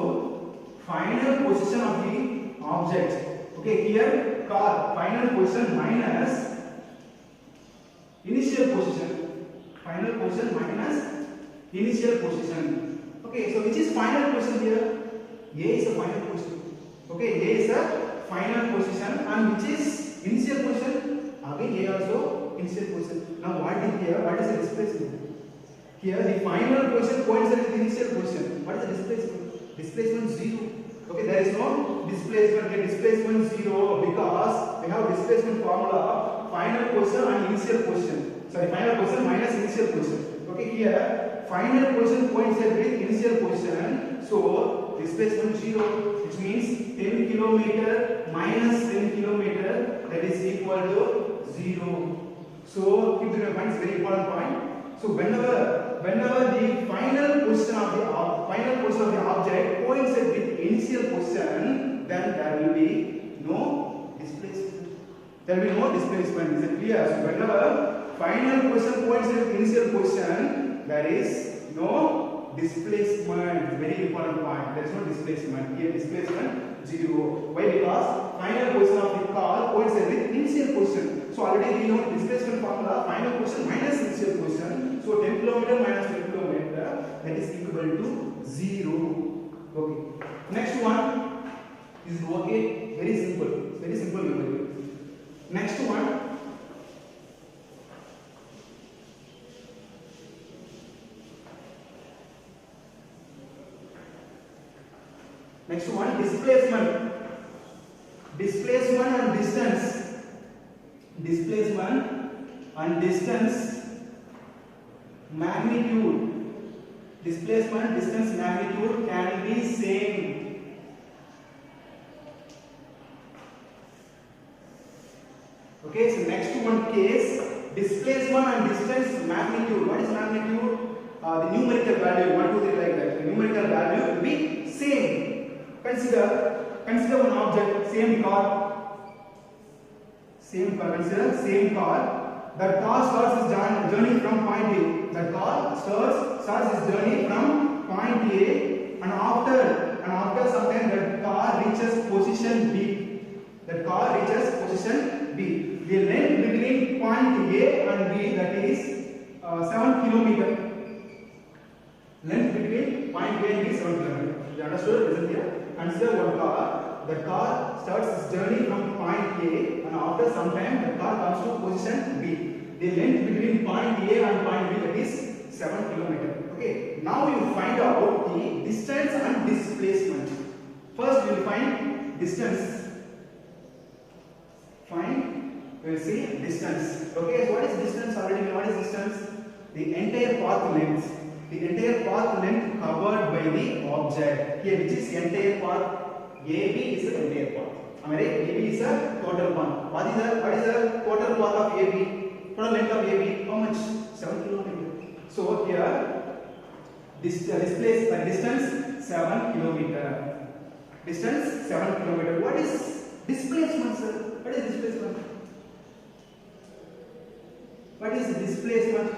Speaker 1: final position of the object. Okay, here car, final position minus initial position. Final position minus initial position. Okay, so which is final position here? A is a final position. Okay, A is a final position and which is initial position? Again A also initial position. Now what is here? What is the displacement? Here the final position coincides with the initial position. What is the displacement? Displacement 0. Okay, there is no displacement here. Displacement 0 because we have displacement formula final position and initial position. Sorry, final position minus initial position. Okay, here final position coincides with initial position. So displacement 0, which means 10 kilometer minus 10 kilometer. that is equal to 0. So keep in mind, it's very important point. So whenever the final position of the object coincides with initial position, then there will be no displacement. There will be no displacement. Is it clear? So whenever final position coincides with initial position, there is no displacement. Very important point. There is no displacement. Here displacement 0. Why? Because final position of the car coincides with initial position. So already we know displacement formula, final position minus initial position. So 10 km minus 10 km, that is equal to 0. Okay. Next one is okay. Very simple. Very simple numerical. Next one. Next one, displacement. Displacement and distance. Displacement and distance. Magnitude. Displacement, distance, magnitude can be same. Okay, so next one case, displacement and distance, magnitude. What is magnitude? The numerical value, 1, 2, 3 like that. The numerical value will be same. Consider one object, same car. Consider same car. That car starts its journey from point A. That car starts its journey from point A, and after some time that car reaches position B. The length between point A and B, that is 7 km. Length between point A and B is 7 km. You understood? Isn't it? Consider one car. The car starts its journey from point A, and after some time the car comes to position B. The length between point A and point B, that is 7 km. Okay. Now you find out the distance and displacement. First we will find distance. We will see distance. Okay. So what is distance? Already what is distance? The entire path length. The entire path length covered by the object. Here, which is entire path? AB is the entire path. Am I right? AB is a total path. What is the total path of AB? Total length of AB? How much? 7 km. So here, distance 7 km. Distance 7 km. What is displacement, sir? What is displacement? What is displacement?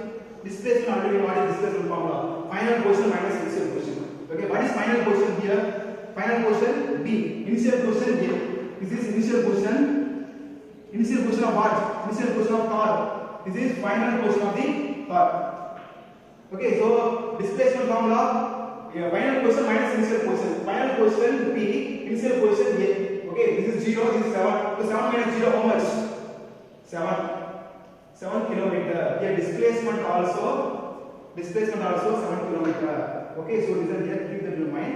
Speaker 1: Displacement already what is displacement formula? Final position minus initial position. Okay, what is final position here? Final position B. Initial position A. This is initial position. Initial position of what? Initial position of car. This is final position of the car. Okay, so displacement formula, final position minus initial position. Final position B. Initial position A. Okay, this is 0. This is 7. So 7 minus 0 how much? 7 km. Here displacement also 7 km. Okay, so this is here, keep that in mind.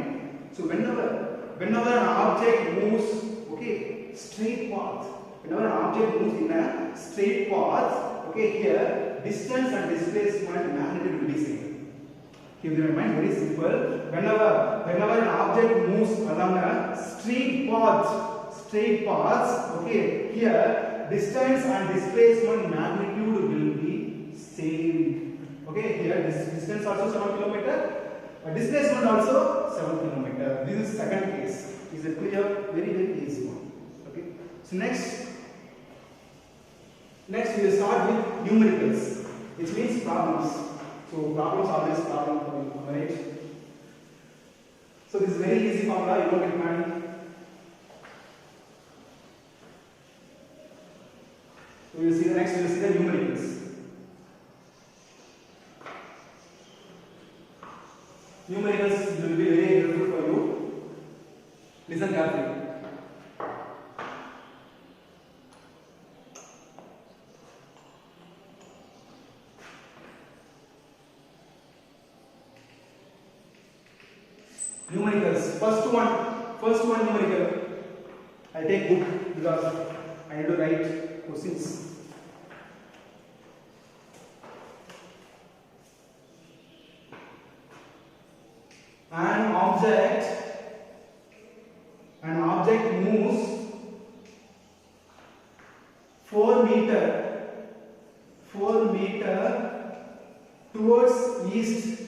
Speaker 1: So whenever an object moves, okay, straight path. Whenever an object moves in a straight path, okay, here distance and displacement magnitude will be same. Keep that in mind. Very simple. Whenever an object moves along a straight path, okay, here distance and displacement magnitude will be same. Okay, here this distance also 7 km, displacement also 7 km. This is second case. Is it clear? Very easy one. Okay. So next we will start with numericals, which means problems. So problems always problem for you, right? So this is very easy formula. You don't get money. We will see the numericals. Numericals will be very helpful for you. Listen carefully. Numericals. First one numerical. I take book because I need to write questions. An object moves towards east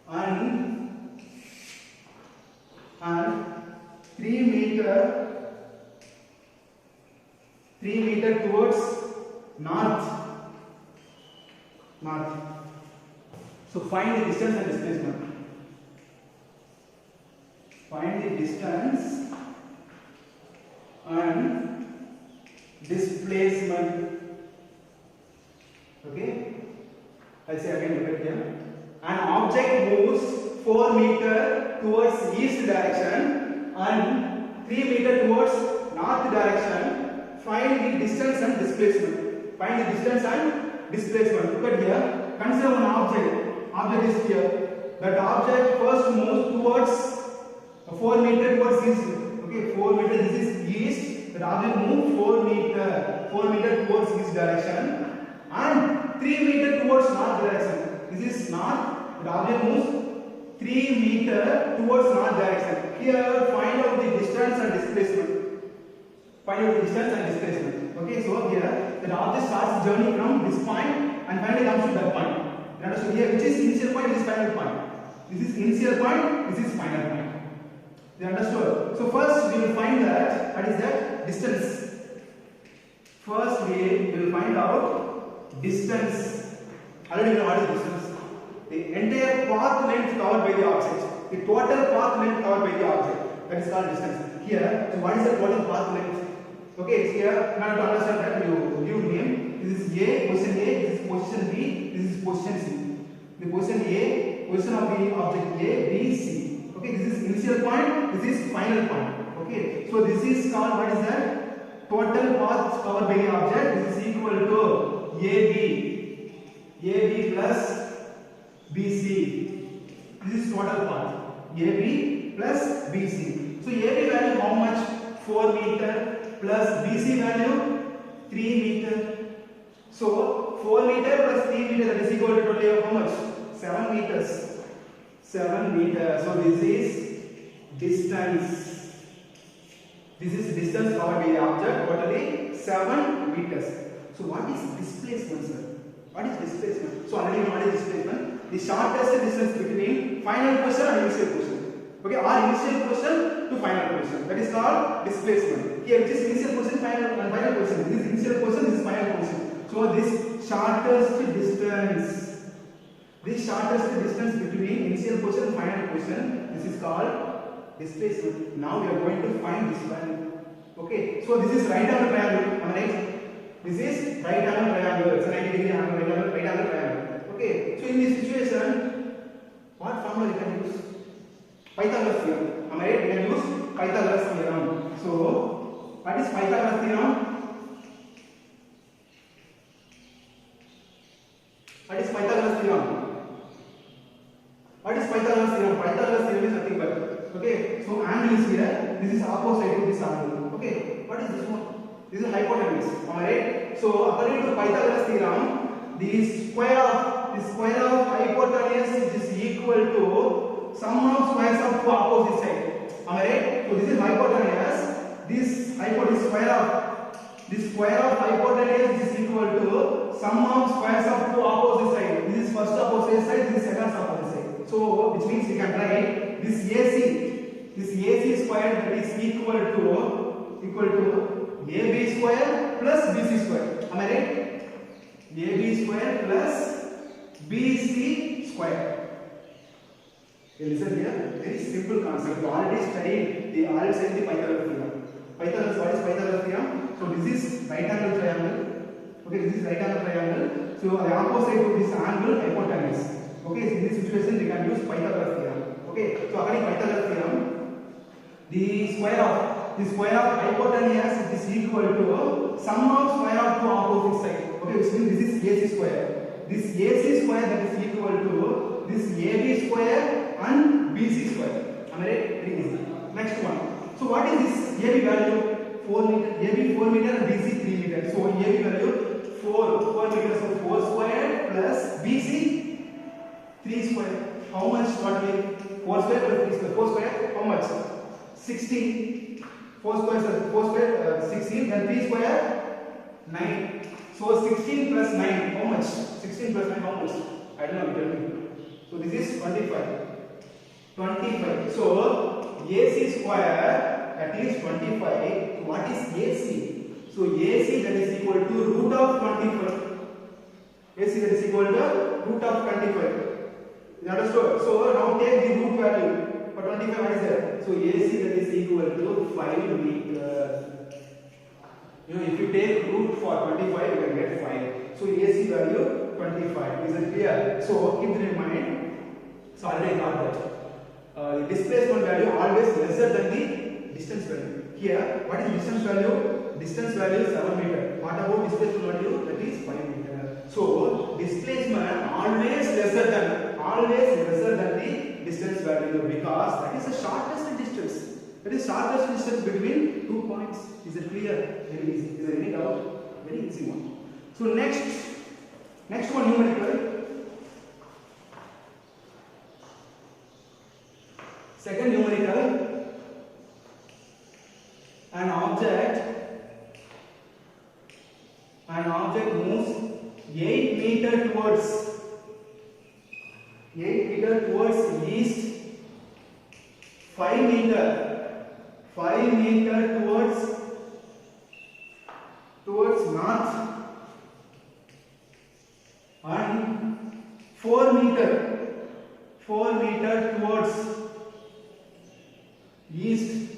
Speaker 1: and 3 meter towards north. So find the distance and displacement. Find the distance and displacement. Okay, I'll say again, look at here. An object moves 4 meter towards east direction and 3 meter towards north direction. Find the distance and displacement. Find the distance and displacement. Look at here. Consider one object. Object is here. That object first moves towards 4 meter towards east. Okay, 4 meter. This is east. That object moves 4 meter towards east direction and 3 meter towards north direction. This is north. That object moves 3 meter towards north direction. Here, find out the distance and displacement. Find out the distance and displacement. Okay, so here the object starts journey from this point and finally comes to that point. You understand here which is initial point, this is final point. This is initial point, this is final point. You understood? So first we will find that what is that distance. First we will find out distance. Already we know what is distance. The entire path length covered by the object. The total path length covered by the object. That is called distance. Here, so what is the total path length? Okay, so here now to understand that you give name. This is A, position A, this is position B, this is position C. The position A, position of the object A, B, C. Okay, this is initial point, this is final point. Okay, so this is called what is that? Total path covered by the object. This is equal to AB plus BC. This is total path. AB plus BC. So AB value how much? 4 meter. Plus BC value 3 meter. So 4 meter plus 3 meter, that is equal to totally how much? 7 meters. 7 meters. So this is distance. This is distance covered by the object, totally 7 meters. So what is displacement, sir? What is displacement? So already we know what is displacement. The shortest distance between final position and initial position. Okay, or initial position to final position. That is called displacement. Here, which is initial position, final position. This is initial position, this is final position. So this shortest distance between initial position and final position, this is called displacement. Now we are going to find this value. Okay, so this is right angle triangle. Am I right? This is right angle triangle. It's a 90-degree angle, right angle triangle. Okay, so in this situation, what formula you can use? Pythagoras theorem. Am I right? We can use Pythagoras theorem. So, what is Pythagoras theorem? What is Pythagoras theorem? What is Pythagoras theorem? Pythagoras theorem is nothing but, okay, so angle is here. This is opposite to this angle. Okay, what is this one? This is hypotenuse. Am I right? So, according to Pythagoras theorem, the square of hypotenuse is equal to sum of squares of two opposite sides. Am I right? So this is hypotenuse. This square of hypotenuse is equal to sum of squares of two opposite sides. This is first opposite side. This is second opposite side. So which means we can write this AC square, that is equal to AB square plus BC square. Am I right? AB square plus BC square. Listen here, very simple concept. You already studied the Pythagoras theorem. Pythagoras, what is Pythagoras theorem? So this is right angle triangle. Okay, this is right angle triangle. So the opposite to this angle, hypotenuse. Okay, so in this situation we can use Pythagoras theorem. Okay, so according to Pythagoras theorem, the square of hypotenuse is equal to sum of square of two opposite sides. Okay, which means this is AC square. This AC square, that is equal to this AB square and BC square. Am I right? Very easy. Next one. So what is this AB value? 4 meter. AB 4 meter and BC 3 meter. So AB value 4 meters. So 4 square plus BC 3 square. How much totally? 4 square plus 3 square. 4 square how much? 16. 4 square 16 and 3 square 9. So 16 plus 9, how much? 16 plus 9, how much? I don't know, tell me. So this is 25. 25. So AC square, that is 25. So what is AC? So AC that is equal to root of 25. AC that is equal to root of 25. You understood? So now take the root value. For 25, what is that? So AC that is equal to 5 meters. You know, if you take root for 25, you can get 5. So AC value 25. Is it clear? So keep it in mind. So already got that. The displacement value always lesser than the distance value. Here, what is distance value? Distance value is 7 meters. What about displacement value? That is 5 meters. So displacement always lesser than the distance value, because that is the shortest distance. That is shortest distance between 2 points. Is it clear? Very easy. Is there any doubt? Very easy one. So next one numerical. Second numerical, an object moves 8 meters towards east, 5 meters towards north, and 4 meters towards east.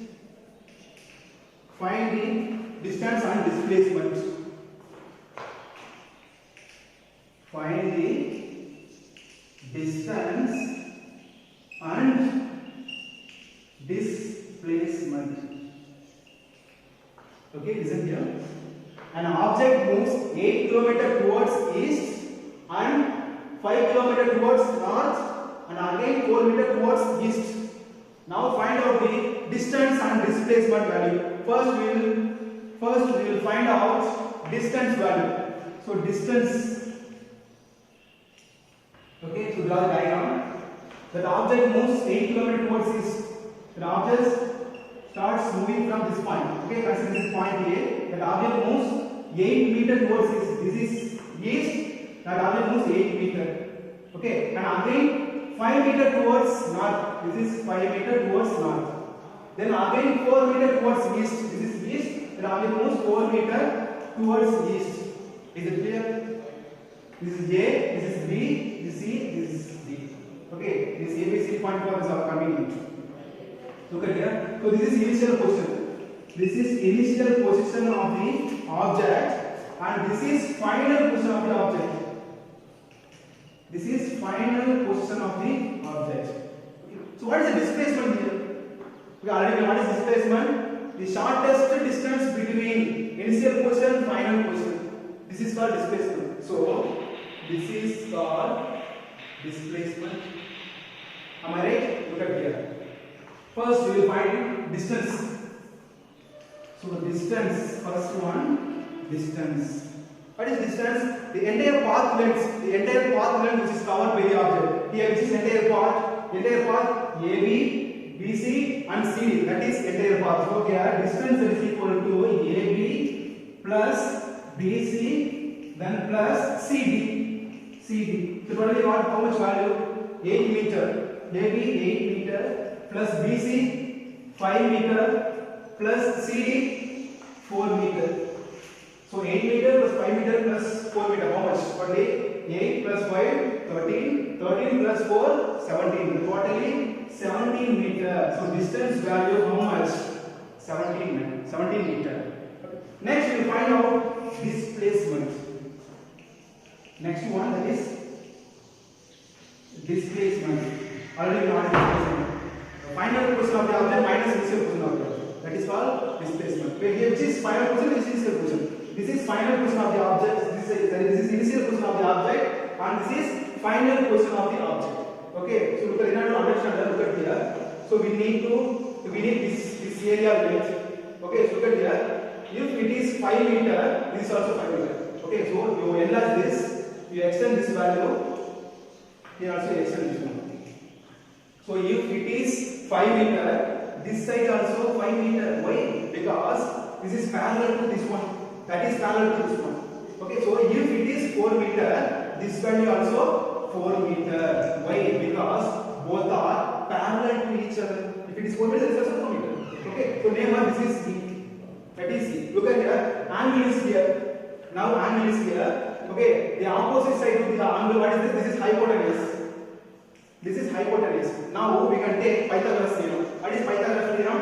Speaker 1: Find the distance and displacement. Find the distance and displacement. Okay, listen here. An object moves 8 km towards east and 5 km towards north and again 4 meters towards east. Now find out the distance and displacement value. First we will find out distance value. So distance. Okay, so draw the diagram. That object moves 8 km towards east. The object starts moving from this point. Okay, consider this point A. That object moves 8 meters towards east. This is east. That object moves 8 meters. Okay, and again 5 meters towards north. This is 5 meters towards north. Then again 4 meters towards east. This is east. Then object moves 4 meters towards east. Is it clear? This is A, this is B, this is C, this is D. Okay, this ABC point for is convenient. Look at here. So this is initial position. This is initial position of the object, and this is final position of the object. This is final position of the object. Okay. So what is the displacement here? We already know what is displacement. The shortest distance between initial position and final position. This is called displacement. So this is called displacement. Am I right? Look at here. First we will find distance. So distance, first one, distance. What is distance? The entire path length which is covered by the object. Here this is entire path AB, BC and CD. That is entire path. So here distance is equal to AB plus BC then plus CD. So totally what? How much value? 8 meter. AB 8 meter plus BC 5 meter plus CD 4 meter. So 8 meter plus 5 meter plus 4 meter. How much? Totally 8 plus 5 13. 13 plus 4 17. Totally 17 meter. So distance value how much? 17 meter. Next we will find out displacement. Next one, that is displacement. Already we know displacement. The final position of the object minus initial position of the object. That is called displacement. Which is final position, this is initial position. This is final position of the object. This is initial position of the object, and this is final position of the object. Okay. So look at, in order to understand that, look at here. So we need this area length. Okay. So look at here. If it is 5 meter, this is also 5 meter. Okay. So you enlarge this, you extend this value. Here also you extend this one. So if it is 5 meter, this side also 5 meter. Why? Because this is parallel to this one. That is parallel to this one. Okay, so if it is 4 meter, this value also 4 meter. Why? Because both are parallel to each other. If it is 4 meter, this is also 4 meter. Okay, so name of this is C. That is C. Look at here, angle is here. Now angle is here. Okay, the opposite side of the angle, what is this? This is hypotenuse. This is hypotenuse. Now we can take Pythagoras theorem. What is Pythagoras theorem?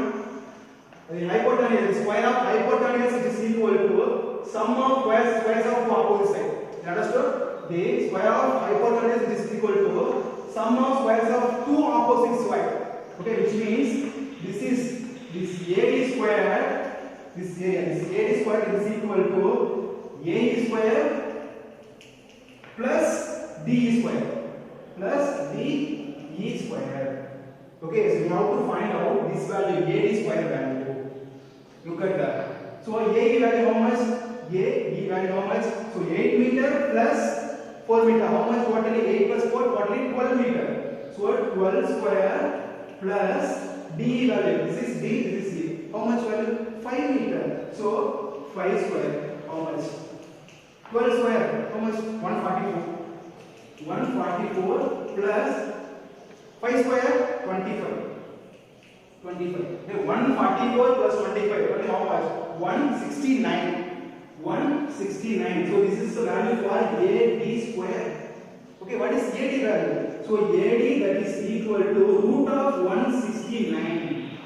Speaker 1: The hypotenuse, the square of hypotenuse is equal to sum of squares of two opposite sides. You understood? The square of hypotenuse is equal to sum of squares of two opposite sides. Okay, which means this AD square, this AD square is equal to AE square plus DE square plus DE square. Okay, so we have to find out this value, AD square value. Look at that. So AE value how much? AE value how much? So 8 meter plus 4 meter. How much totally? 8 plus 4 totally 12 meter. So 12 square plus DE value. This is D, this is C. How much value? 5 meter. So 5 square. How much? 12 square. How much? 144. 144 plus 5 square 25. 25. Okay, 144 plus 25. Okay, how much? 169. 169. So this is the value for AD square. Okay, what is AD value? So AD that is equal to root of 169.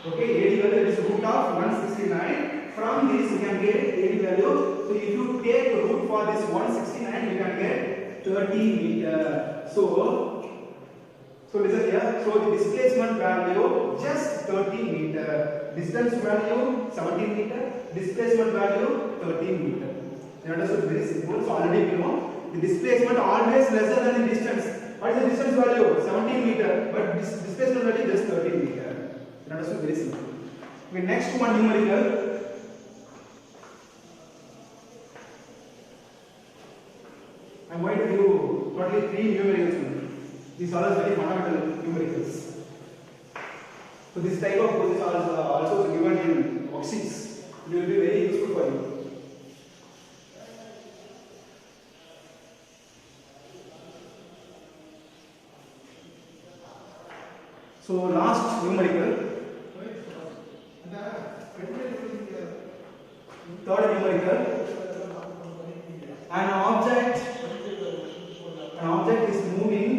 Speaker 1: Okay, AD value that is root of 169. From this we can get AD value. So if you take root for this 169, you can get 30 meter. So listen here. So the displacement value just 30 meter. Distance value 17 meter. Displacement value 13 meter. You understood? Very simple. So already we know the displacement always lesser than the distance. What is the distance value? 17 meter. But displacement value just 13 meter. You understood? Very simple. Okay, next one numerical. I'm going to do totally 3 numericals. These are very fundamental numericals. So this type of questions are also given in worksheets. It will be very useful for you. So last numerical. Third numerical. An object is moving.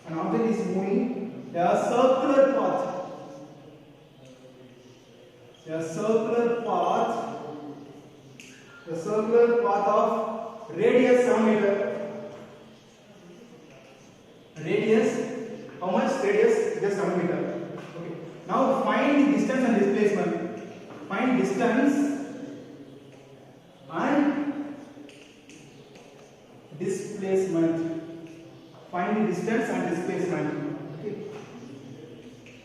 Speaker 1: An object is moving a circular path. A circular path of radius 7 meter. Radius, how much? Radius just 7 meter. Okay. Now find the distance and displacement. Find distance and displacement. Find the distance and displacement. Okay.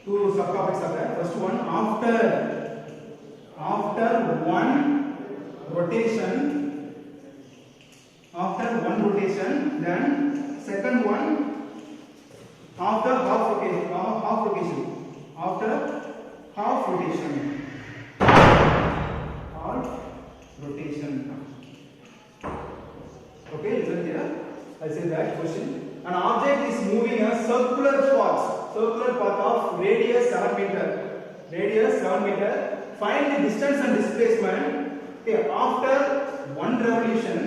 Speaker 1: Two subtopics are there. First one, after one rotation, then second one after half rotation. After half rotation. Okay, listen here. I said that question. An object is moving a circular path of radius 7 meter. Radius 7 meter. Find the distance and displacement. Okay, after one revolution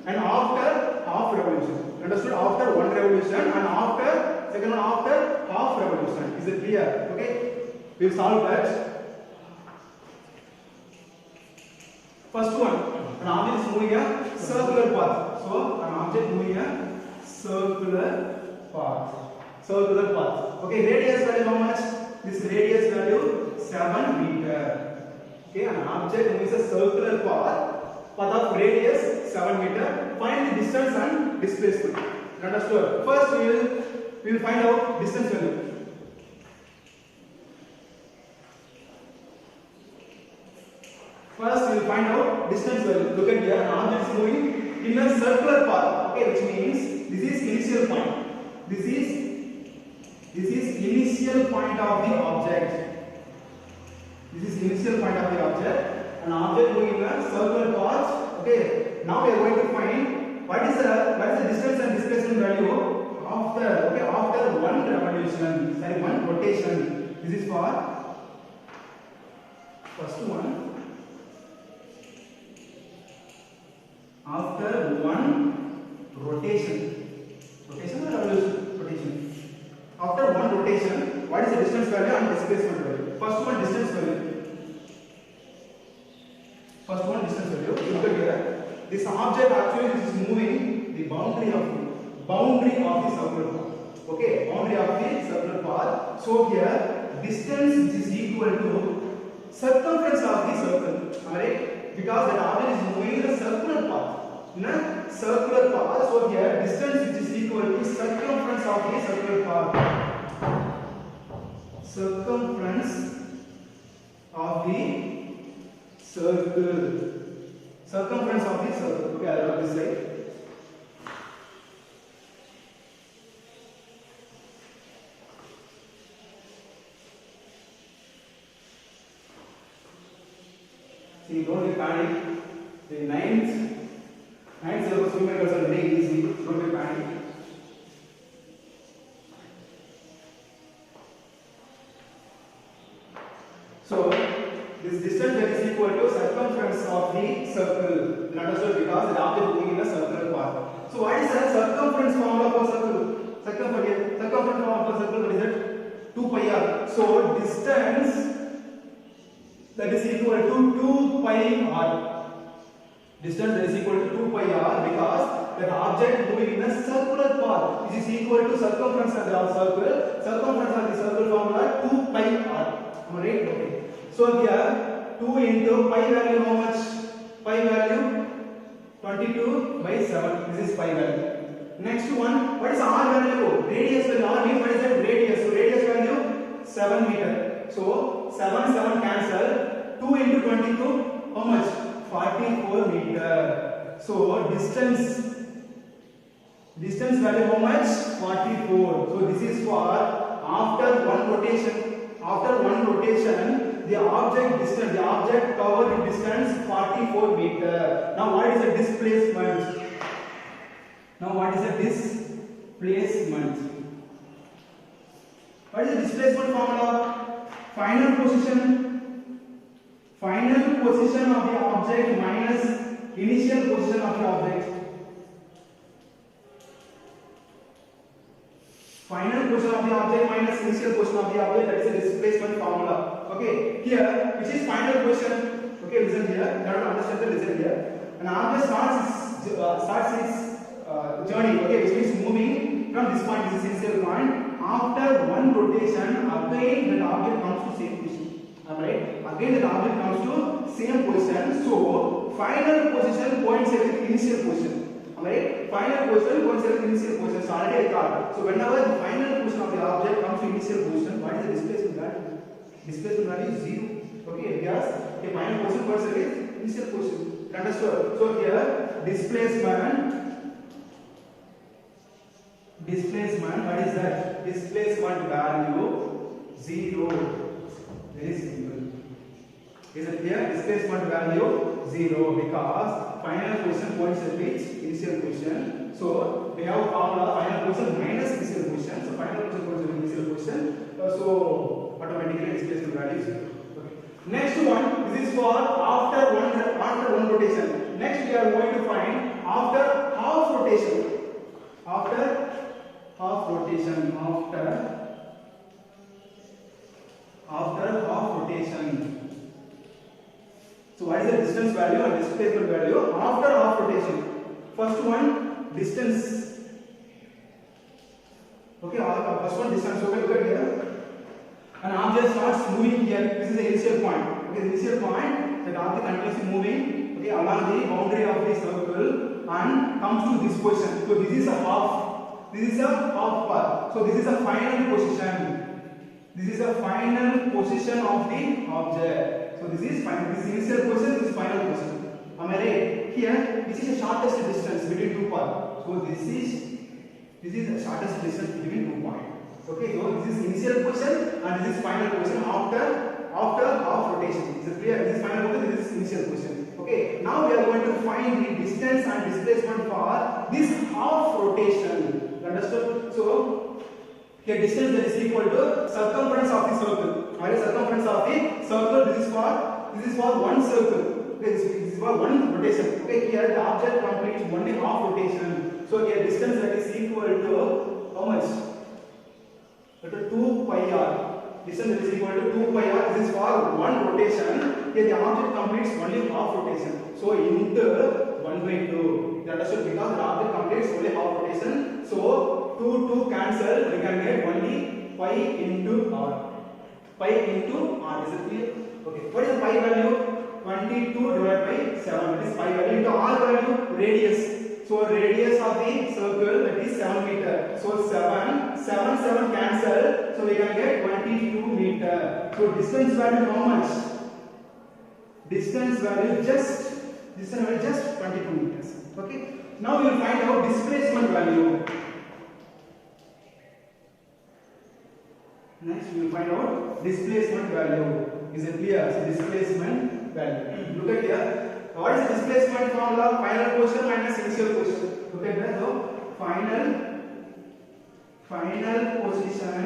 Speaker 1: and after half revolution. Understood? After one revolution and after second one after half revolution. Is it clear? Okay. We will solve that. First one, an object is moving a circular path. So an object moving a circular path. Okay, radius value how much? This radius value 7 meter. Okay, an object moves a circular path of radius 7 meter. Find the distance and displacement. Understood? First we will find out distance value. First we will find out distance value. Look at here, an object is moving in a circular path. Okay, which means this is initial point. This is initial point of the object. This is initial point of the object. An object moving in a circular path Okay, now we are going to find what is the distance and displacement value after one revolution, sorry, one rotation. This is for first one. After one rotation or revolution, rotation. After one rotation, what is the distance value and displacement value? First one distance value. First one distance value. Look at here. This object actually is moving the boundary of the circular path. Okay, boundary of the circular path. So here distance which is equal to circumference of the circle. Alright, because that object is moving in a circular path. In a circular path. So here distance which is equal to circumference of the circular path. Circumference of the circle. Circumference of the circle. Okay, I'll draw this side. See, don't be panic. The ninth syllabus numericals are very easy. Don't be panic. So this distance that is equal to circumference of the circle. Understood? Because the object moving in a circular path. So what is the circumference formula for circle? Circumference formula for circle, what is it? 2 pi r. So distance that is equal to 2 pi r. Distance that is equal to 2 pi r because that object moving in a circular path. This is equal to circumference of the circle. Circumference of the circle formula 2 pi r. Alright? Okay. So here 2 into pi value how much? Pi value 22/7. This is pi value. Next one, what is r value? Radius value. R means what is that? Radius. So radius value 7 meter. So 7 cancel. 2 into 22 how much? 44 meter. So distance value how much? 44. So this is for after one rotation. After one rotation, the object covered distance 44 meter. Now what is the displacement? What is the displacement formula? Final position of the object minus initial position of the object. Final position of the object minus initial position of the object, that is a displacement formula. Okay, here which is final position. Okay, listen here. You have to understand the listen here. An object starts its journey. Okay, which means moving from this point. This is initial point. After one rotation, again that object comes to same position. Alright, again that object comes to same position. So final position coincides with initial position. Alright, final position coincides with initial position. So already I thought. So whenever the final position of the object comes to initial position, what is the displacement value? Displacement value is 0. Okay, because the final position coincides with initial position. Understood? So here displacement. What is that? Displacement value 0. Very simple. Is it clear? Displacement value 0 because final position coincides with initial position. So we have formula final position minus initial position. So final position coincides with initial position. So automatically displacement value is 0. Okay. Next one, this is for after one rotation. Next we are going to find after half rotation. After half rotation. So what is the distance value and displacement value after half rotation? First one, distance. Okay, first one distance. Okay, look at here. An object starts moving here. This is the initial point. Okay, the initial point, that object continuously moving. Okay, along the boundary of the circle and comes to this position. So this is a half. This is a half part. So this is a final position. This is a final position of the object. So this is final. This is initial position. This is final position. Am I right? Here, this is the shortest distance between two points. So this is the shortest distance between 2 points. Okay. So this is initial position and this is final position after half rotation. Is it clear? This is final position. This is initial question. Okay, now we are going to find the distance and displacement for this half rotation. Understood? So here distance that is equal to circumference of the circle. What is circumference of the circle? This is for one circle. Okay, this is for one rotation. Okay, here the object completes only half rotation. So here distance that is equal to how much? To 2 pi r. Distance that is equal to 2 pi r. This is for one rotation. Here the object completes only half rotation. So into 1 by 2. You understood? Because the object completes only half rotation. So 2 cancel. We can get only pi into r. Pi into r. Is it clear? Okay. What is the pi value? 22 divided by 7. That is pi value into r value radius. So radius of the circle that is 7 meter. So 7 cancel. So we can get 22 meter. So distance value how much? Distance value just 22 meters. Okay. Now we will find out displacement value. Next we will find out displacement value. Is it clear? So displacement value. Look at here. What is the displacement formula? Final position minus initial position. Look at that. So final position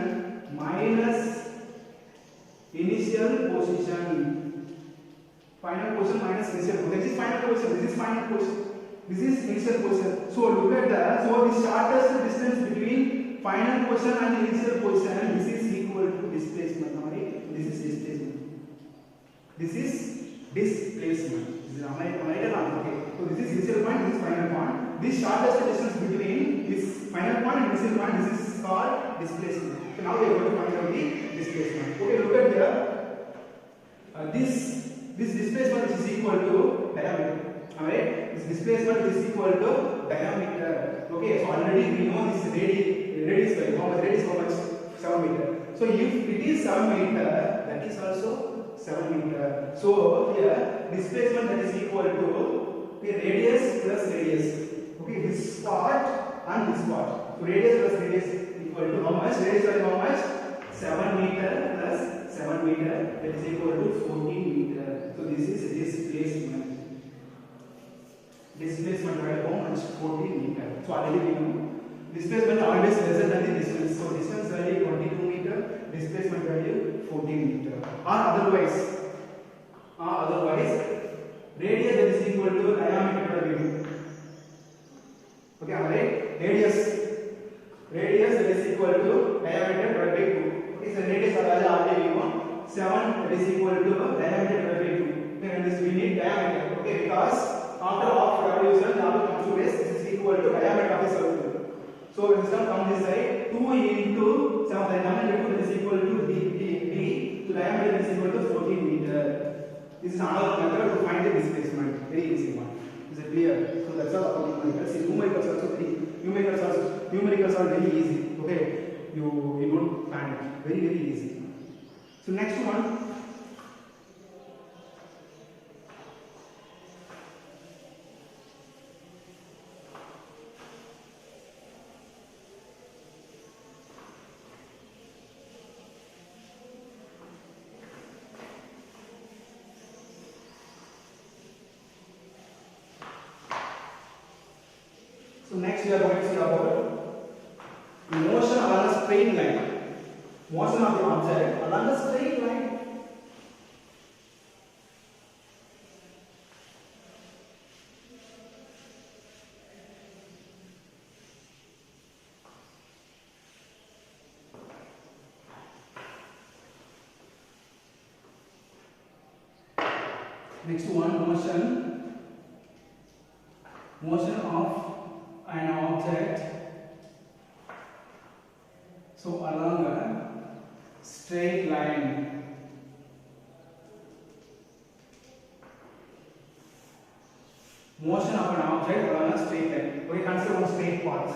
Speaker 1: minus initial position. Final position minus initial position. This is final position. This is final position. This is initial position. So look at that. So the shortest distance between final position and initial position. This is equal to displacement. Right? This is displacement. This is displacement. Am I right or not? Okay. So this is initial point, this is final point. This shortest distance between this final point and initial point, this is called displacement. So now we are going to find out the displacement. Okay, look at here. This displacement is equal to diameter. Alright? This displacement is equal to diameter. Okay, so already we know this radius value. How much radius? How much? 7 meter. So if it is 7 meter, that is also 7 meter. So here displacement that is equal to radius plus radius. Okay, this part and this part. So radius plus radius equal to how much? Radius value how much? 7 meter plus 7 meter, that is equal to 14 meter. So this is displacement. Displacement value how much? 14 meter. So already we know displacement always lesser than the distance. So distance value 22 meter, displacement value 14 meter. Or otherwise radius that is equal to diameter by 2. Okay, alright? Radius that is equal to diameter by 2. Okay, so radius already we know 7 that is equal to diameter by 2. Then this we need diameter. Okay, because after half revolution, the object comes to rest. This is equal to diameter of the circle. So this term comes this side. 2 into 7 diameter is equal to d. So diameter is equal to 14 meter. This is another method to find the displacement. Very easy one. Is it clear? So that's all about numericals. In numericals also numericals are very easy. Okay, you don't panic. Very easy. So next one. So next we are going to see about motion along a straight line. Motion of the object along a straight line. Next one, motion of an object so along a straight line. Motion of an object along a straight line. We consider one straight path.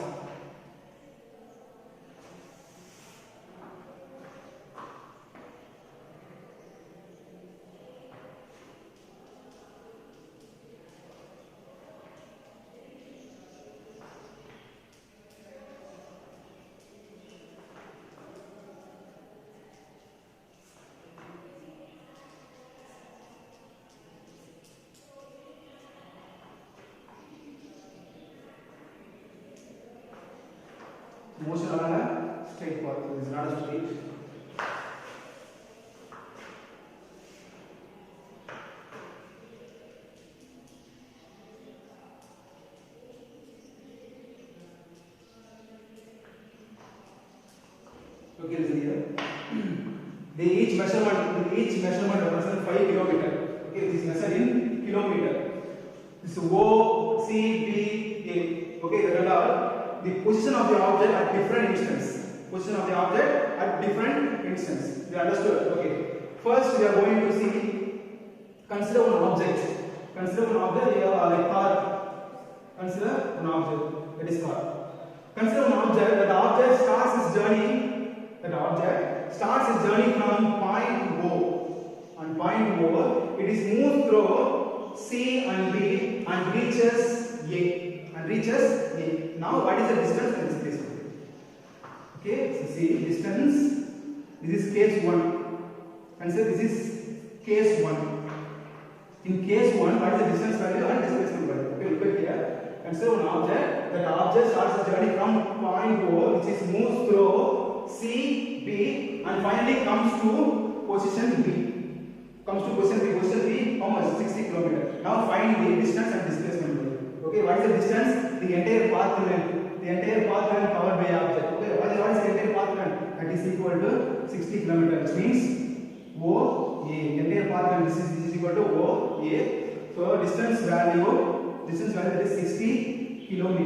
Speaker 1: Motion along a straight path. It is not a straight. Okay, listen here. Each measurement represents 5 kilometer. Okay, this is measured in kilometer. This is O, C, B, A. Okay, that are the position of the object at different instance. Position of the object at different instance. You understood? Okay. First, we are going to see. Consider one object. Consider one object. We have like car. Consider one object. That is car. Consider an object. That object starts its journey. That object starts its journey from point O. On point O, it is moved through C and B and reaches A. Now, what is the distance and displacement? Okay, so see distance. This is case 1. Consider this is case 1. In case 1, what is the distance value and displacement value? Okay, look at here. Consider an object. That object starts its journey from point O, which is moves through C, B, and finally comes to position B. Position B, how much? 60 km. Now find the distance and displacement value. Okay, what is the distance? The entire path length. The entire path length covered by object. Okay, what is the entire path length? That is equal to 60 km, which means OA. Entire path length this is equal to OA. So distance value that is 60 km.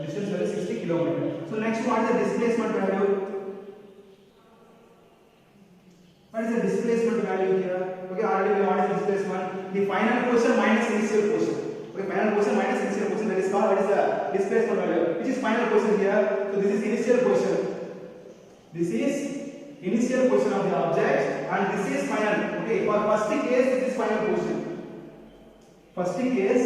Speaker 1: Distance value 60 km. So next, what is the displacement value? What is the displacement value here? Okay, already we know what is displacement. The final position minus initial position. Okay, final position minus initial position, that is called what is the displacement value. Which is final position here? So this is initial position. This is initial position of the object, and this is final. Okay, for first case this is final position. First case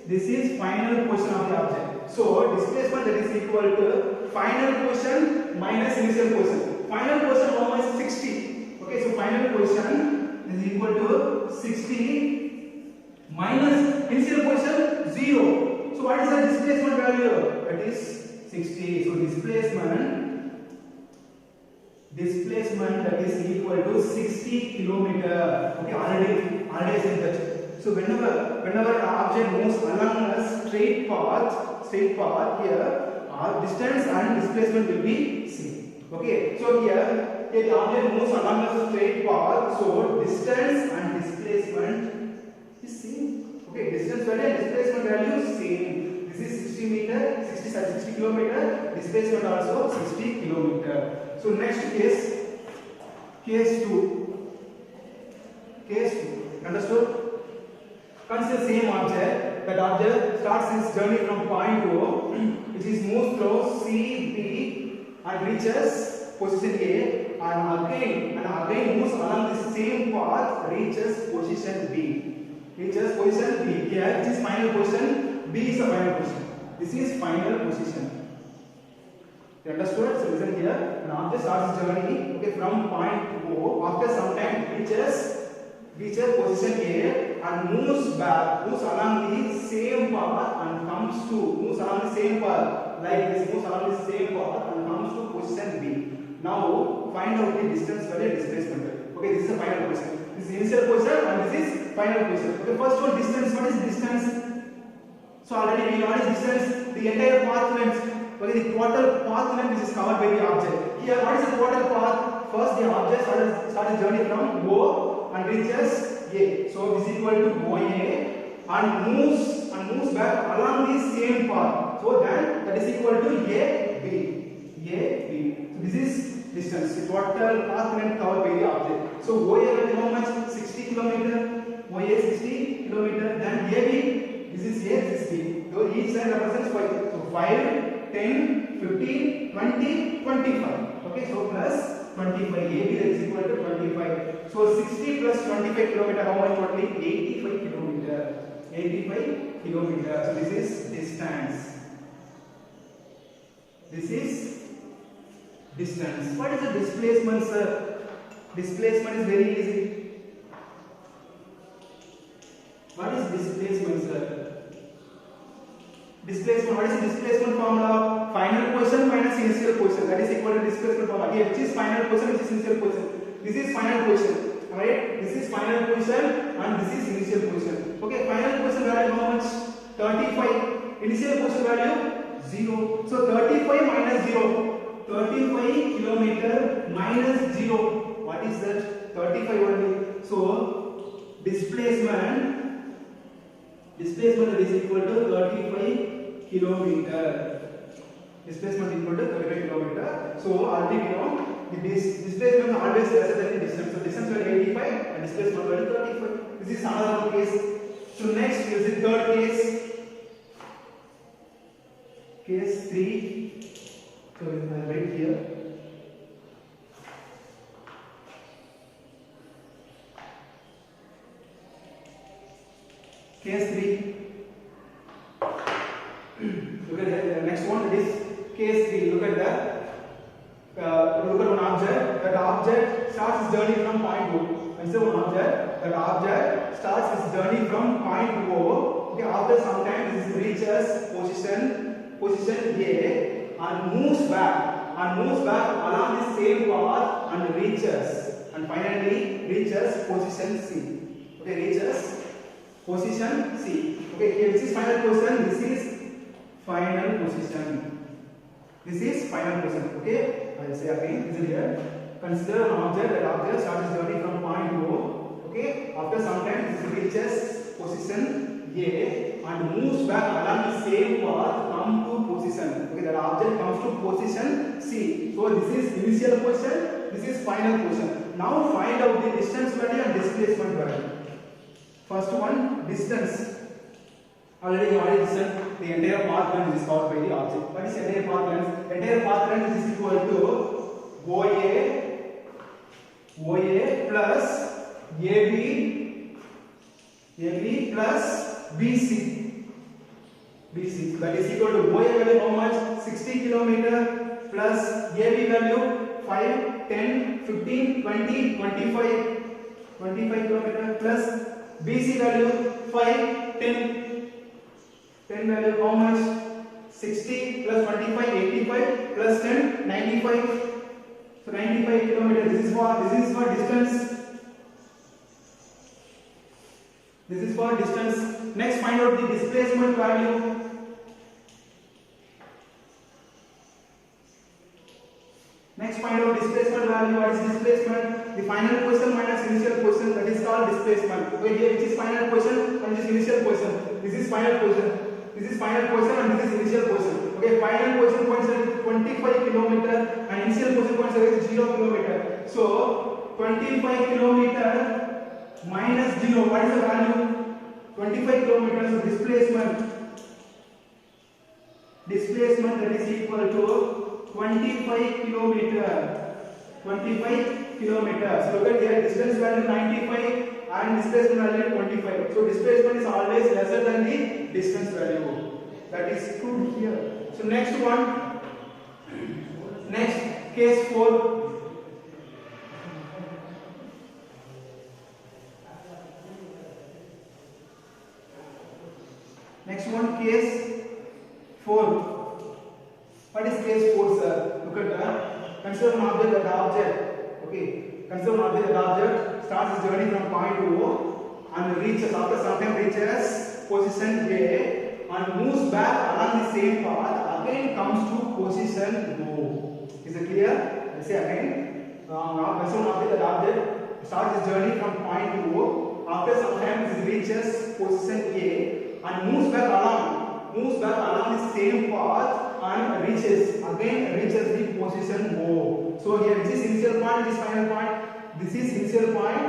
Speaker 1: this is final position of the object. So displacement that is equal to final position minus initial position. Final position how much? 60. Okay, so final position is equal to 60 minus initial position 0. So what is the displacement value? That is 60. So displacement that is equal to 60 kilometer. Okay, already I said that. So whenever an object moves along a straight path here, our distance and displacement will be same. Okay, so here the object moves along a straight path, so distance and displacement is same. Okay, distance value and displacement value is same. This is 60 kilometer. Displacement also 60 kilometer. So next case 2. Understood? Consider same object. That object starts its journey from point O, which is moves through C, B, and reaches position A. And again moves along the same path, reaches position B. Here this is final position, B is the final position. This is final position. You understood? So listen here. An object starts its journey, okay, from point O. After some time reaches position A and moves along the same path and moves along the same path like this, moves along the same path and comes to position B. Now find out the distance value and displacement value. Okay, this is the final position. This is initial position and this is final position. Okay, first one distance. What is distance? So already we know what is distance. The entire path length. Okay, the total path length which is covered by the object. Here, what is the total path? First, the object starts journey from O and reaches A. So this is equal to OA and moves back along the same path. So then that is equal to AB. So this is distance, the total path length covered by the object. So OA will be how much? 60 km. OA 60 km. Then AB, this is A, this is B. So each side represents 5. So 5, 10, 15, 20, 25. Okay, so plus 25. AB is equal to 25. So 60 plus 25 km, how much totally? 85 km. 85 km. So this is distance. This is distance. What is the displacement, sir? Displacement is very easy. What is displacement, sir? Displacement. What is displacement formula? Final position minus initial position. That is equal to displacement formula. Here, which is final position, which is initial position. This is final position. Alright. This is final position and this is initial position. Okay. Final position value how much? 35. Initial position value 0. So 35 minus 0. 35 kilometer minus 0. What is that? 35 only. So displacement is equal to 35 kilometer. Displacement equal to 35 kilometer. So already we know the displacement always lesser than the distance. So distance value 85 and displacement value 35. This is another case. So next is the third case. Case 3. So I will write here. Case 3. Look at the next one. It is case 3. Look at that. Look at one object. That object starts its journey from point O. Consider one object. That object starts its journey from point O. Okay. After some time, this reaches position A and moves back along the same path and finally reaches position C. Okay. Reaches position C. Okay, here this is final position, this is final position. This is final position. Okay, I will say again, this is here. Consider an object, that object starts its journey from point O. Okay, after some time this reaches position A and moves back along the same path, come to position. Okay, that object comes to position C. So this is initial position, this is final position. Now find out the distance value and displacement value. First one, distance. Already distance, the entire path length is covered by the object. What is entire path length? Entire path length is equal to OA plus AB plus BC. That is equal to OA value how much? 60 km plus AB value 5, 10, 15, 20, 25 km plus BC value 5, 10 value how much? 60 plus 25, 85 plus 10, 95. So 95 kilometers. This is for distance. This is for distance. Next, find out the displacement value. Next, find out displacement value. What is displacement? The final position minus initial position. That is called displacement. Okay, here which is final position and this is initial position. This is final position. This is final position and this is initial position. Okay, final position points at 25 km and initial position points at 0 km. So 25 km minus 0. What is the value? 25 km. So displacement that is equal to 25 kilometer. 25 kilometers. So look at here, distance value 95 and displacement value 25. So displacement is always lesser than the distance value. That is true here. So next one. Next, case 4. Next one, case 4. What is case 4, sir? Look at that. Consider an object, okay. Consider an object starts its journey from point O and reaches, after some time reaches position A and moves back along the same path, again comes to position O. Is it clear? Let's say again. Now consider an object starts its journey from point to O. After some time it reaches position A and moves back along the same path and reaches the position O. So here this is initial point, this is final point. This is initial point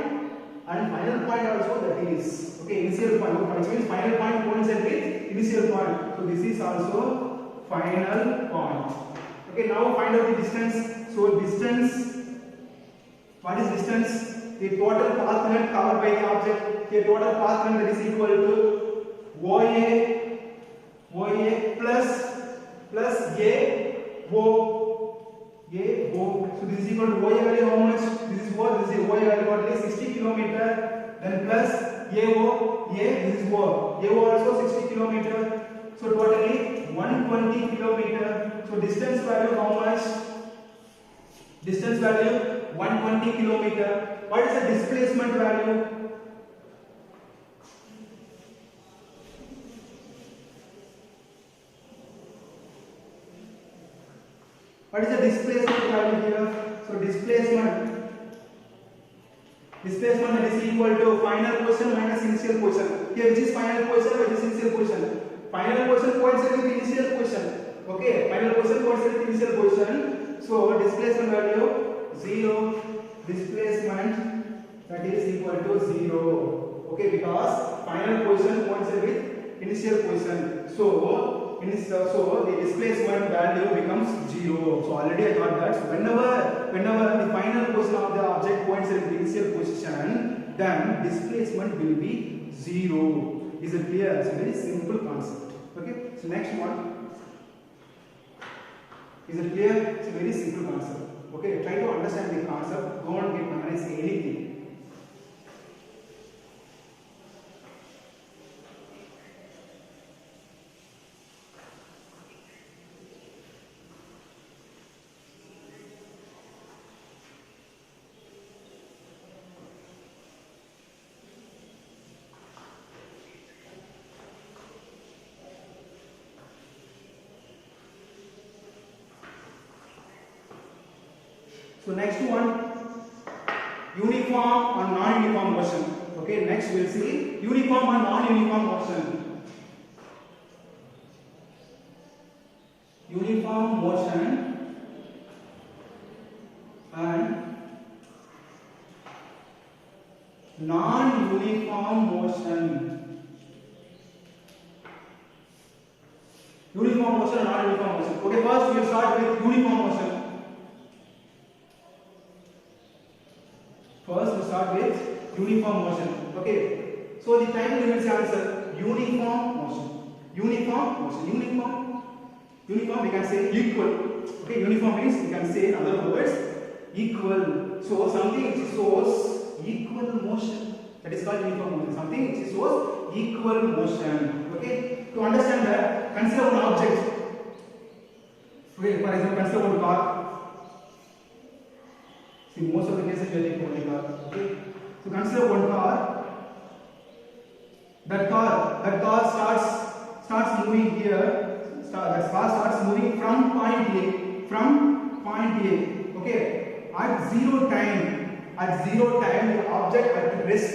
Speaker 1: and final point also, that is okay, initial point, which means final point coincides with initial point. So this is also final point. Okay, now find out the distance. So distance, what is distance? The total path length covered by the object. The total path length that is equal to OA plus AO. So this is equal to OA value how much? This is what? This is OA value what is 60 km. Then plus AO. This is what? AO also 60 km. So totally 120 kilometer. So distance value how much? Distance value 120 kilometer. What is the displacement value? What is the displacement value here? So displacement that is equal to final position minus initial position. Here which is final position, which is initial position? Final position coincides with initial position. Okay, final position coincides with initial position. So displacement value 0. Displacement that is equal to 0. Okay, because final position coincides with initial position. So the displacement value becomes 0. So already I got that. So whenever the final position of the object coincides with the initial position, then displacement will be 0. Is it clear? It's a very simple concept. Okay. So next one. Is it clear? It's a very simple concept. Okay. Try to understand the concept. Don't get memorize anything. So next one, uniform or non-uniform motion. Okay, next we'll see uniform or non-uniform motion. Uniform motion and non-uniform motion. Uniform motion and non-uniform motion. Okay, first we'll start with uniform motion. First we start with uniform motion. Okay. So the time limits answer uniform motion. Uniform motion. Uniform we can say equal. Okay. Uniform means we can say in other words equal. So something which shows equal motion, that is called uniform motion. Something which shows equal motion. Okay. To understand that, consider one object. Okay. For example, consider one car. See, most of the cases we are taking only car. Okay. So consider one car. That car starts moving here. That car starts moving from point A. Okay. At zero time, the object at rest.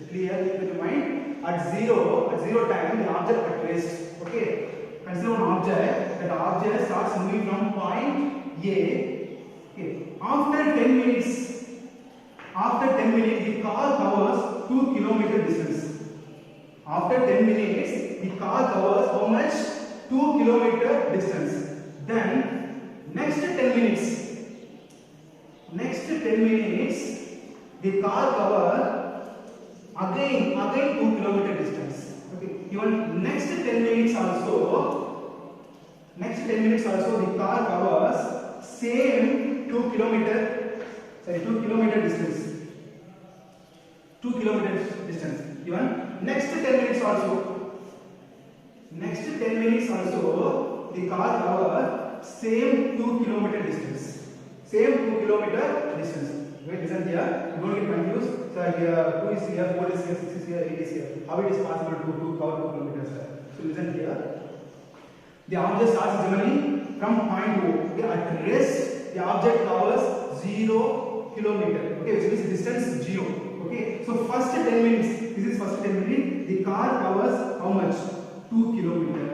Speaker 1: Clear? Keep in mind. At zero time, the object at rest. Okay. Consider one object. That object starts moving from point A. Okay. After 10 minutes, the car covers 2 kilometer distance. After 10 minutes, the car covers how much? 2 kilometer distance. Then, next 10 minutes, the car covers again 2 kilometer distance. Okay. Even next 10 minutes also, the car covers same 2 kilometer distance. 2 kilometer distance. Even next 10 minutes also, the car covers same 2 kilometer distance. Wait, listen here. Don't get confused. So here 2 is here, 4 is here, 6 is here, 8 is here. How it is possible to cover 2 kilometers? So listen here. The object starts generally from point O. Okay, at rest, the object covers 0 kilometer. Okay, which means distance 0. Okay, so first 10 minutes. This is first 10 minutes. The car covers how much? 2 kilometer.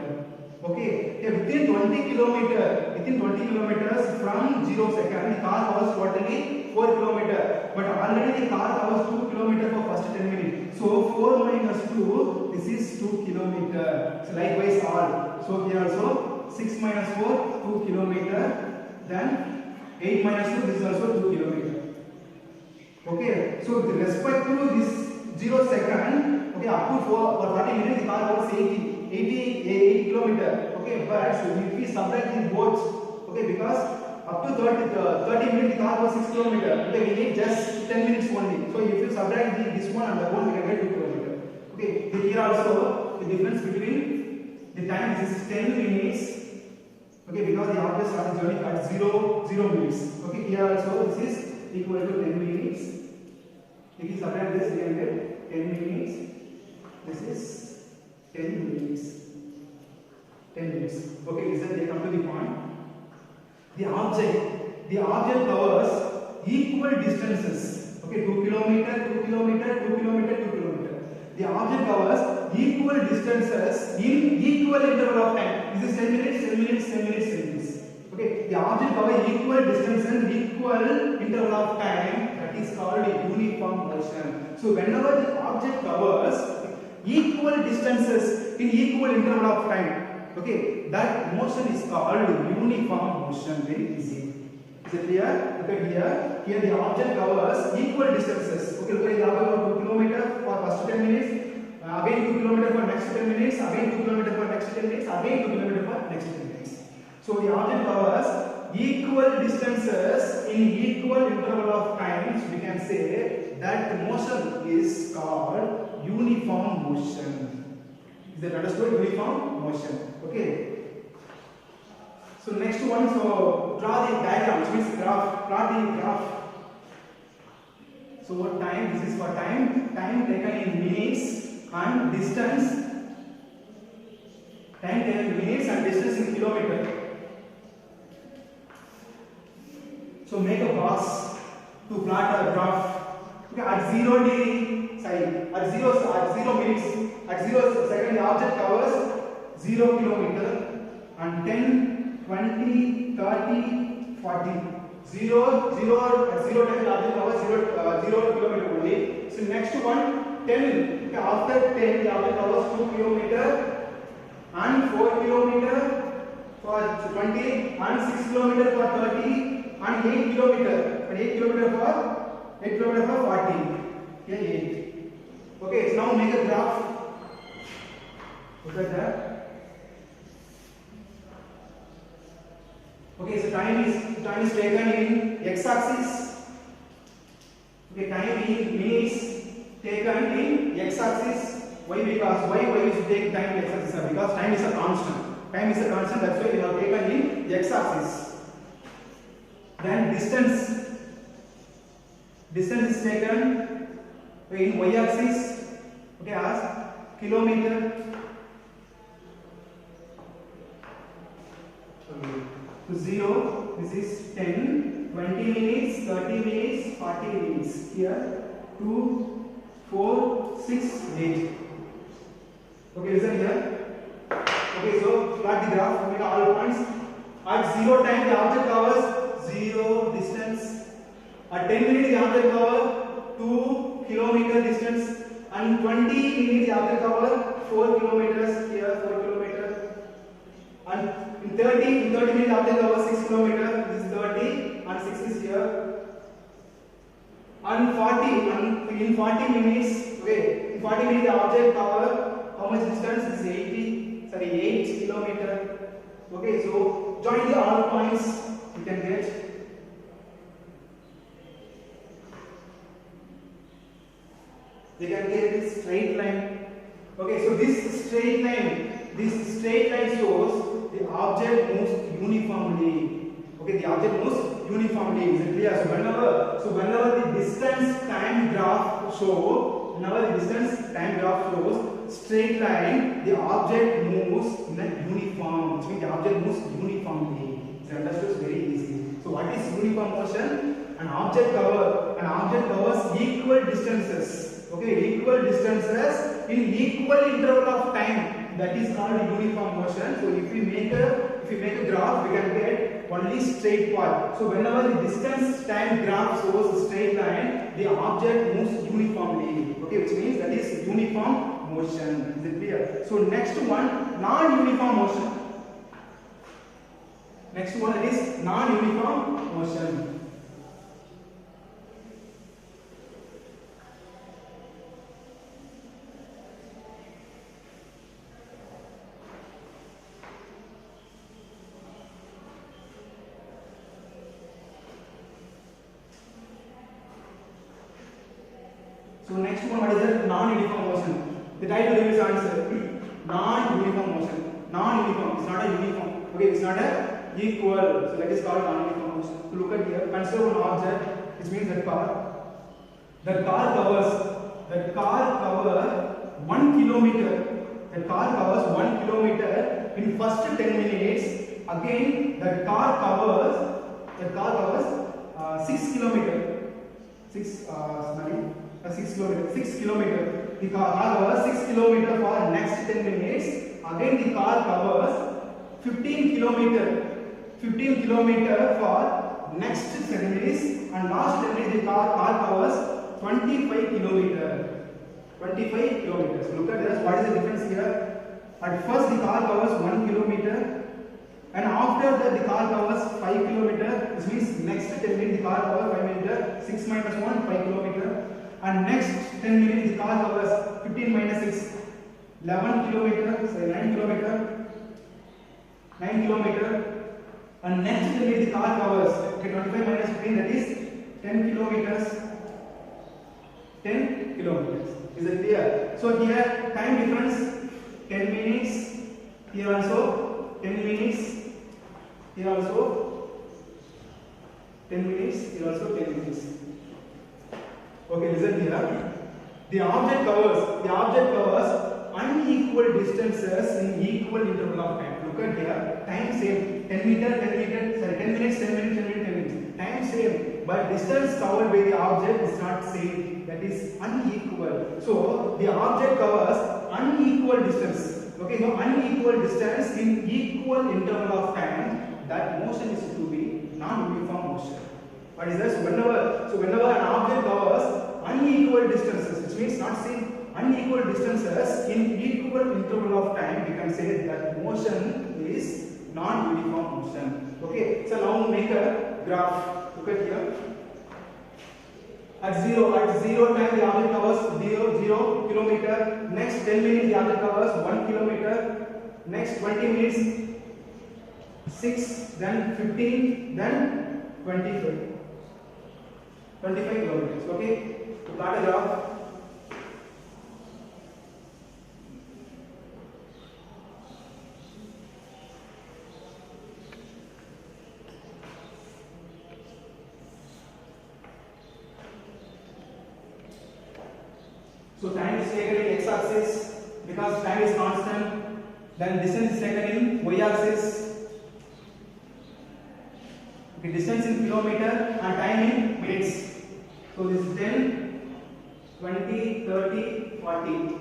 Speaker 1: Okay, within 20 kilometers from 0 second, the car covers totally 4 kilometer. But already the car covers 2 kilometer for first 10 minutes. So 4 minus 2, this is 2 kilometer. So likewise all. So here also 6 minus 4, 2 kilometer. Then 8 minus 2, this is also 2 kilometer. Okay, so with respect to this 0 second, okay, up to 40 minutes, the car covers 88 kilometer. Okay, but so if we subtract these both, okay, because up to 30 minutes, the car covers 6 kilometer. Okay, we need just 10 minutes only. So if you subtract this one and that one, we can get 2 kilometer. Okay, here also the difference between The time is 10 minutes. Okay, because the object starts the journey at 0 minutes. Okay, here also this is equal to 10 minutes. If you subtract this, we can get 10 minutes. This is 10 minutes. 10 minutes. Okay, listen, they come to the point. The object covers equal distances. Okay, 2 kilometer, 2 kilometer, 2 kilometer, 2 kilometer. The object covers equal distances in equal interval of time. This is 10 minutes, 10 minutes, 10 minutes, 10 minutes. Okay, the object covers equal distance in equal interval of time. That is called uniform motion. So whenever the object covers equal distances in equal interval of time, okay, that motion is called uniform motion. Very easy. Is it clear? Look at here. Here the object covers equal distances. Okay, look at the object 2 km for first 10 minutes. Again 2 km for next 10 minutes. Again 2 km for next 10 minutes. Again 2 km for next 10 minutes. So the object covers equal distances in equal interval of times. We can say that motion is called uniform motion. Is that understood? Uniform motion. Okay. So next one, so draw the diagram, which means graph, plot the graph. So what time, this is for time taken in minutes and distance, time taken in minutes and distance in kilometer. So make a box to plot a graph. Okay, at 0 degree, at 0 minutes, at 0 second the object covers 0 kilometer and 10, 20, 30, 40. 0, 0, at 0 time the object covers 0 kilometer only. So next one, 10. Okay, after 10 the object covers 2 kilometer and 4 kilometer for 20 and 6 kilometer for 30 and 8 kilometer. And 8 kilometer for 40. Okay, 8. Okay, so now make a graph. Look at that. Okay, so time is taken in x-axis. Okay, time in minutes taken in x-axis. Why? Because why we should take time in x-axis? Because time is a constant. Time is a constant. That's why we have taken in the x-axis. Then distance. Distance is taken in y-axis. Okay, as kilometer. To 0, this is 10, 20 minutes, 30 minutes, 40 minutes. Here 2, 4, 6, 8. Okay, listen here. Okay, so plot the graph, make all points. At 0 time the object covers 0 distance. At 10 minutes the object covers 2 kilometer distance. And 20 minutes the object covers 4 kilometers. Here 4 kilometers. And in 30 minutes object covers 6 kilometers. This is 30 and 6 is here. And 40 and in 40 minutes, okay, in 40 minutes the object covers how much distance? This is 8 kilometers. Okay, so join the all points you can get. You can get this straight line. Okay, so this straight line shows the object moves uniformly. Okay, the object moves uniformly. Is it clear? So whenever the distance time graph shows straight line, the object moves in a uniform. Which means the object moves uniformly. It's understood. It's very easy. So what is uniform motion? An object covers equal distances. Okay, equal distances in equal interval of time. That is called uniform motion. So if we make a graph, we can get only straight path. So whenever the distance time graph shows a straight line, the object moves uniformly. Okay, which means that is uniform motion. Is it clear? So next one, non-uniform motion. Next one is non-uniform motion. So next one, what is the non-uniform motion? The title gives answer. Non-uniform motion. Non-uniform. It's not a uniform. Okay, it's not a equal. So that is called non-uniform motion. So look at here. Consider one object, which means that car. The car covers 1 kilometer. The car covers 1 kilometer in first 10 minutes. Again, the car covers 6 kilometer. 6 kilometer. 6 kilometer. The car covers 6 kilometer for next 10 minutes. Again, the car covers 15 kilometer. 15 kilometer for next 10 minutes, and last 10 minutes the car covers 25 kilometer. 25 kilometers. So look at this. What is the difference here? At first the car covers 1 kilometer, and after that the car covers 5 kilometer. This means next 10 minutes the car covers 5 meter. 6 minus 1, 5 kilometer. And next 10 minutes the car covers 15 minus 6, 11 kilometer. Say 9 kilometer. 9 kilometer. And next 10 minutes the car covers 25 minus 15, that is 10 kilometers. 10 kilometers. Is it clear? So here time difference 10 minutes. Here also 10 minutes. Here also 10 minutes. Here also 10 minutes. Okay, listen here. The object covers unequal distances in equal interval of time. Look at here. Time same. 10 meter, 10 meter. Sorry, 10 minutes, 10 minutes, 10 minutes, 10 minutes. Time same, but distance covered by the object is not same. That is unequal. So the object covers unequal distance. Okay, so unequal distance in equal interval of time. That motion is to be non-uniform motion. What is this? Whenever an object covers unequal distances, which means not same, unequal distances in equal interval of time, we can say that motion is non-uniform motion. Okay, so now make a graph. Look at here. At zero time the object covers 0 kilometer. Next 10 minutes the object covers 1 kilometer. Next 20 minutes 6, then 15, then 25. 25 kilometers. Okay, to plot a graph. So time is taken in x-axis because time is constant. Then distance is taken in y-axis. Okay, distance in kilometer and time in minutes. So this is 10, 20, 30, 40.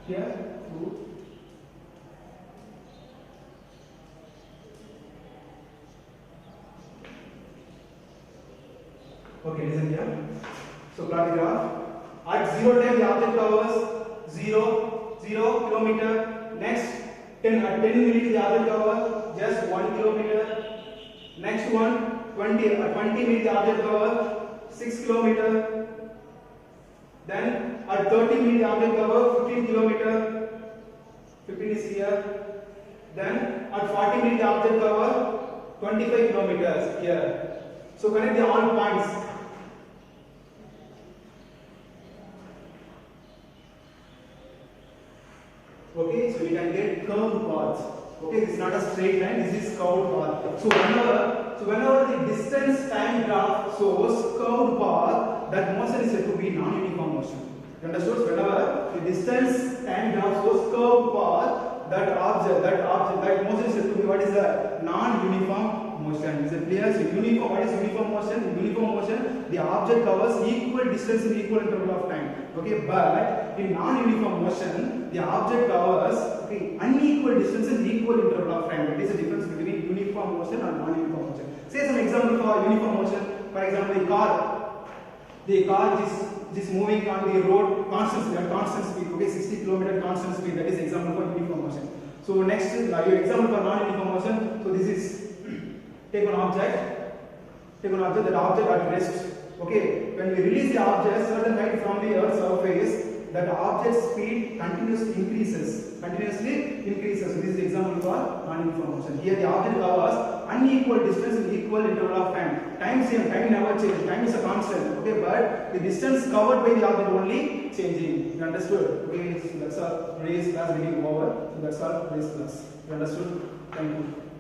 Speaker 1: Here 2. Okay, listen here. So plot the graph. At 0 time the object covers 0 kilometer. Next at 10 minutes the object covers just 1 kilometer. Next one 20 minutes the object covers 6 kilometer. Then at 30 minutes the object covers 15 kilometer. 15 is here. Then at 40 minutes the object covers 25 kilometers here. So connect the all points. Okay, so we can get curved paths. Okay, this is not a straight line, this is curved path. So whenever the distance time graph shows curved path, that motion is said to be non-uniform motion. You understood? Whenever the distance time graph shows curved path, that motion is said to be what is the non-uniform motion. Is it clear? So uniform, what is uniform motion? In uniform motion, the object covers equal distance in equal interval of time. Okay, but in non-uniform motion, the object covers unequal distance in equal interval of time. That is the difference between uniform motion and non-uniform motion. Say some example for uniform motion. For example, the car is moving on the road constant speed. Okay, 60 km constant speed. That is example for uniform motion. So next, your example for non-uniform motion. So this is take an object. That object at rest. Okay, when we release the object certain height from the Earth's surface, that object's speed continuously increases. So this is the example for non-uniform motion. Here the object covers unequal distance in equal interval of time. Time same, time never changes. Time is a constant. Okay, but the distance covered by the object only changing. You understood? Okay, so that's all. all. Today's class getting over. So that's all. Today's class. You understood? Thank you.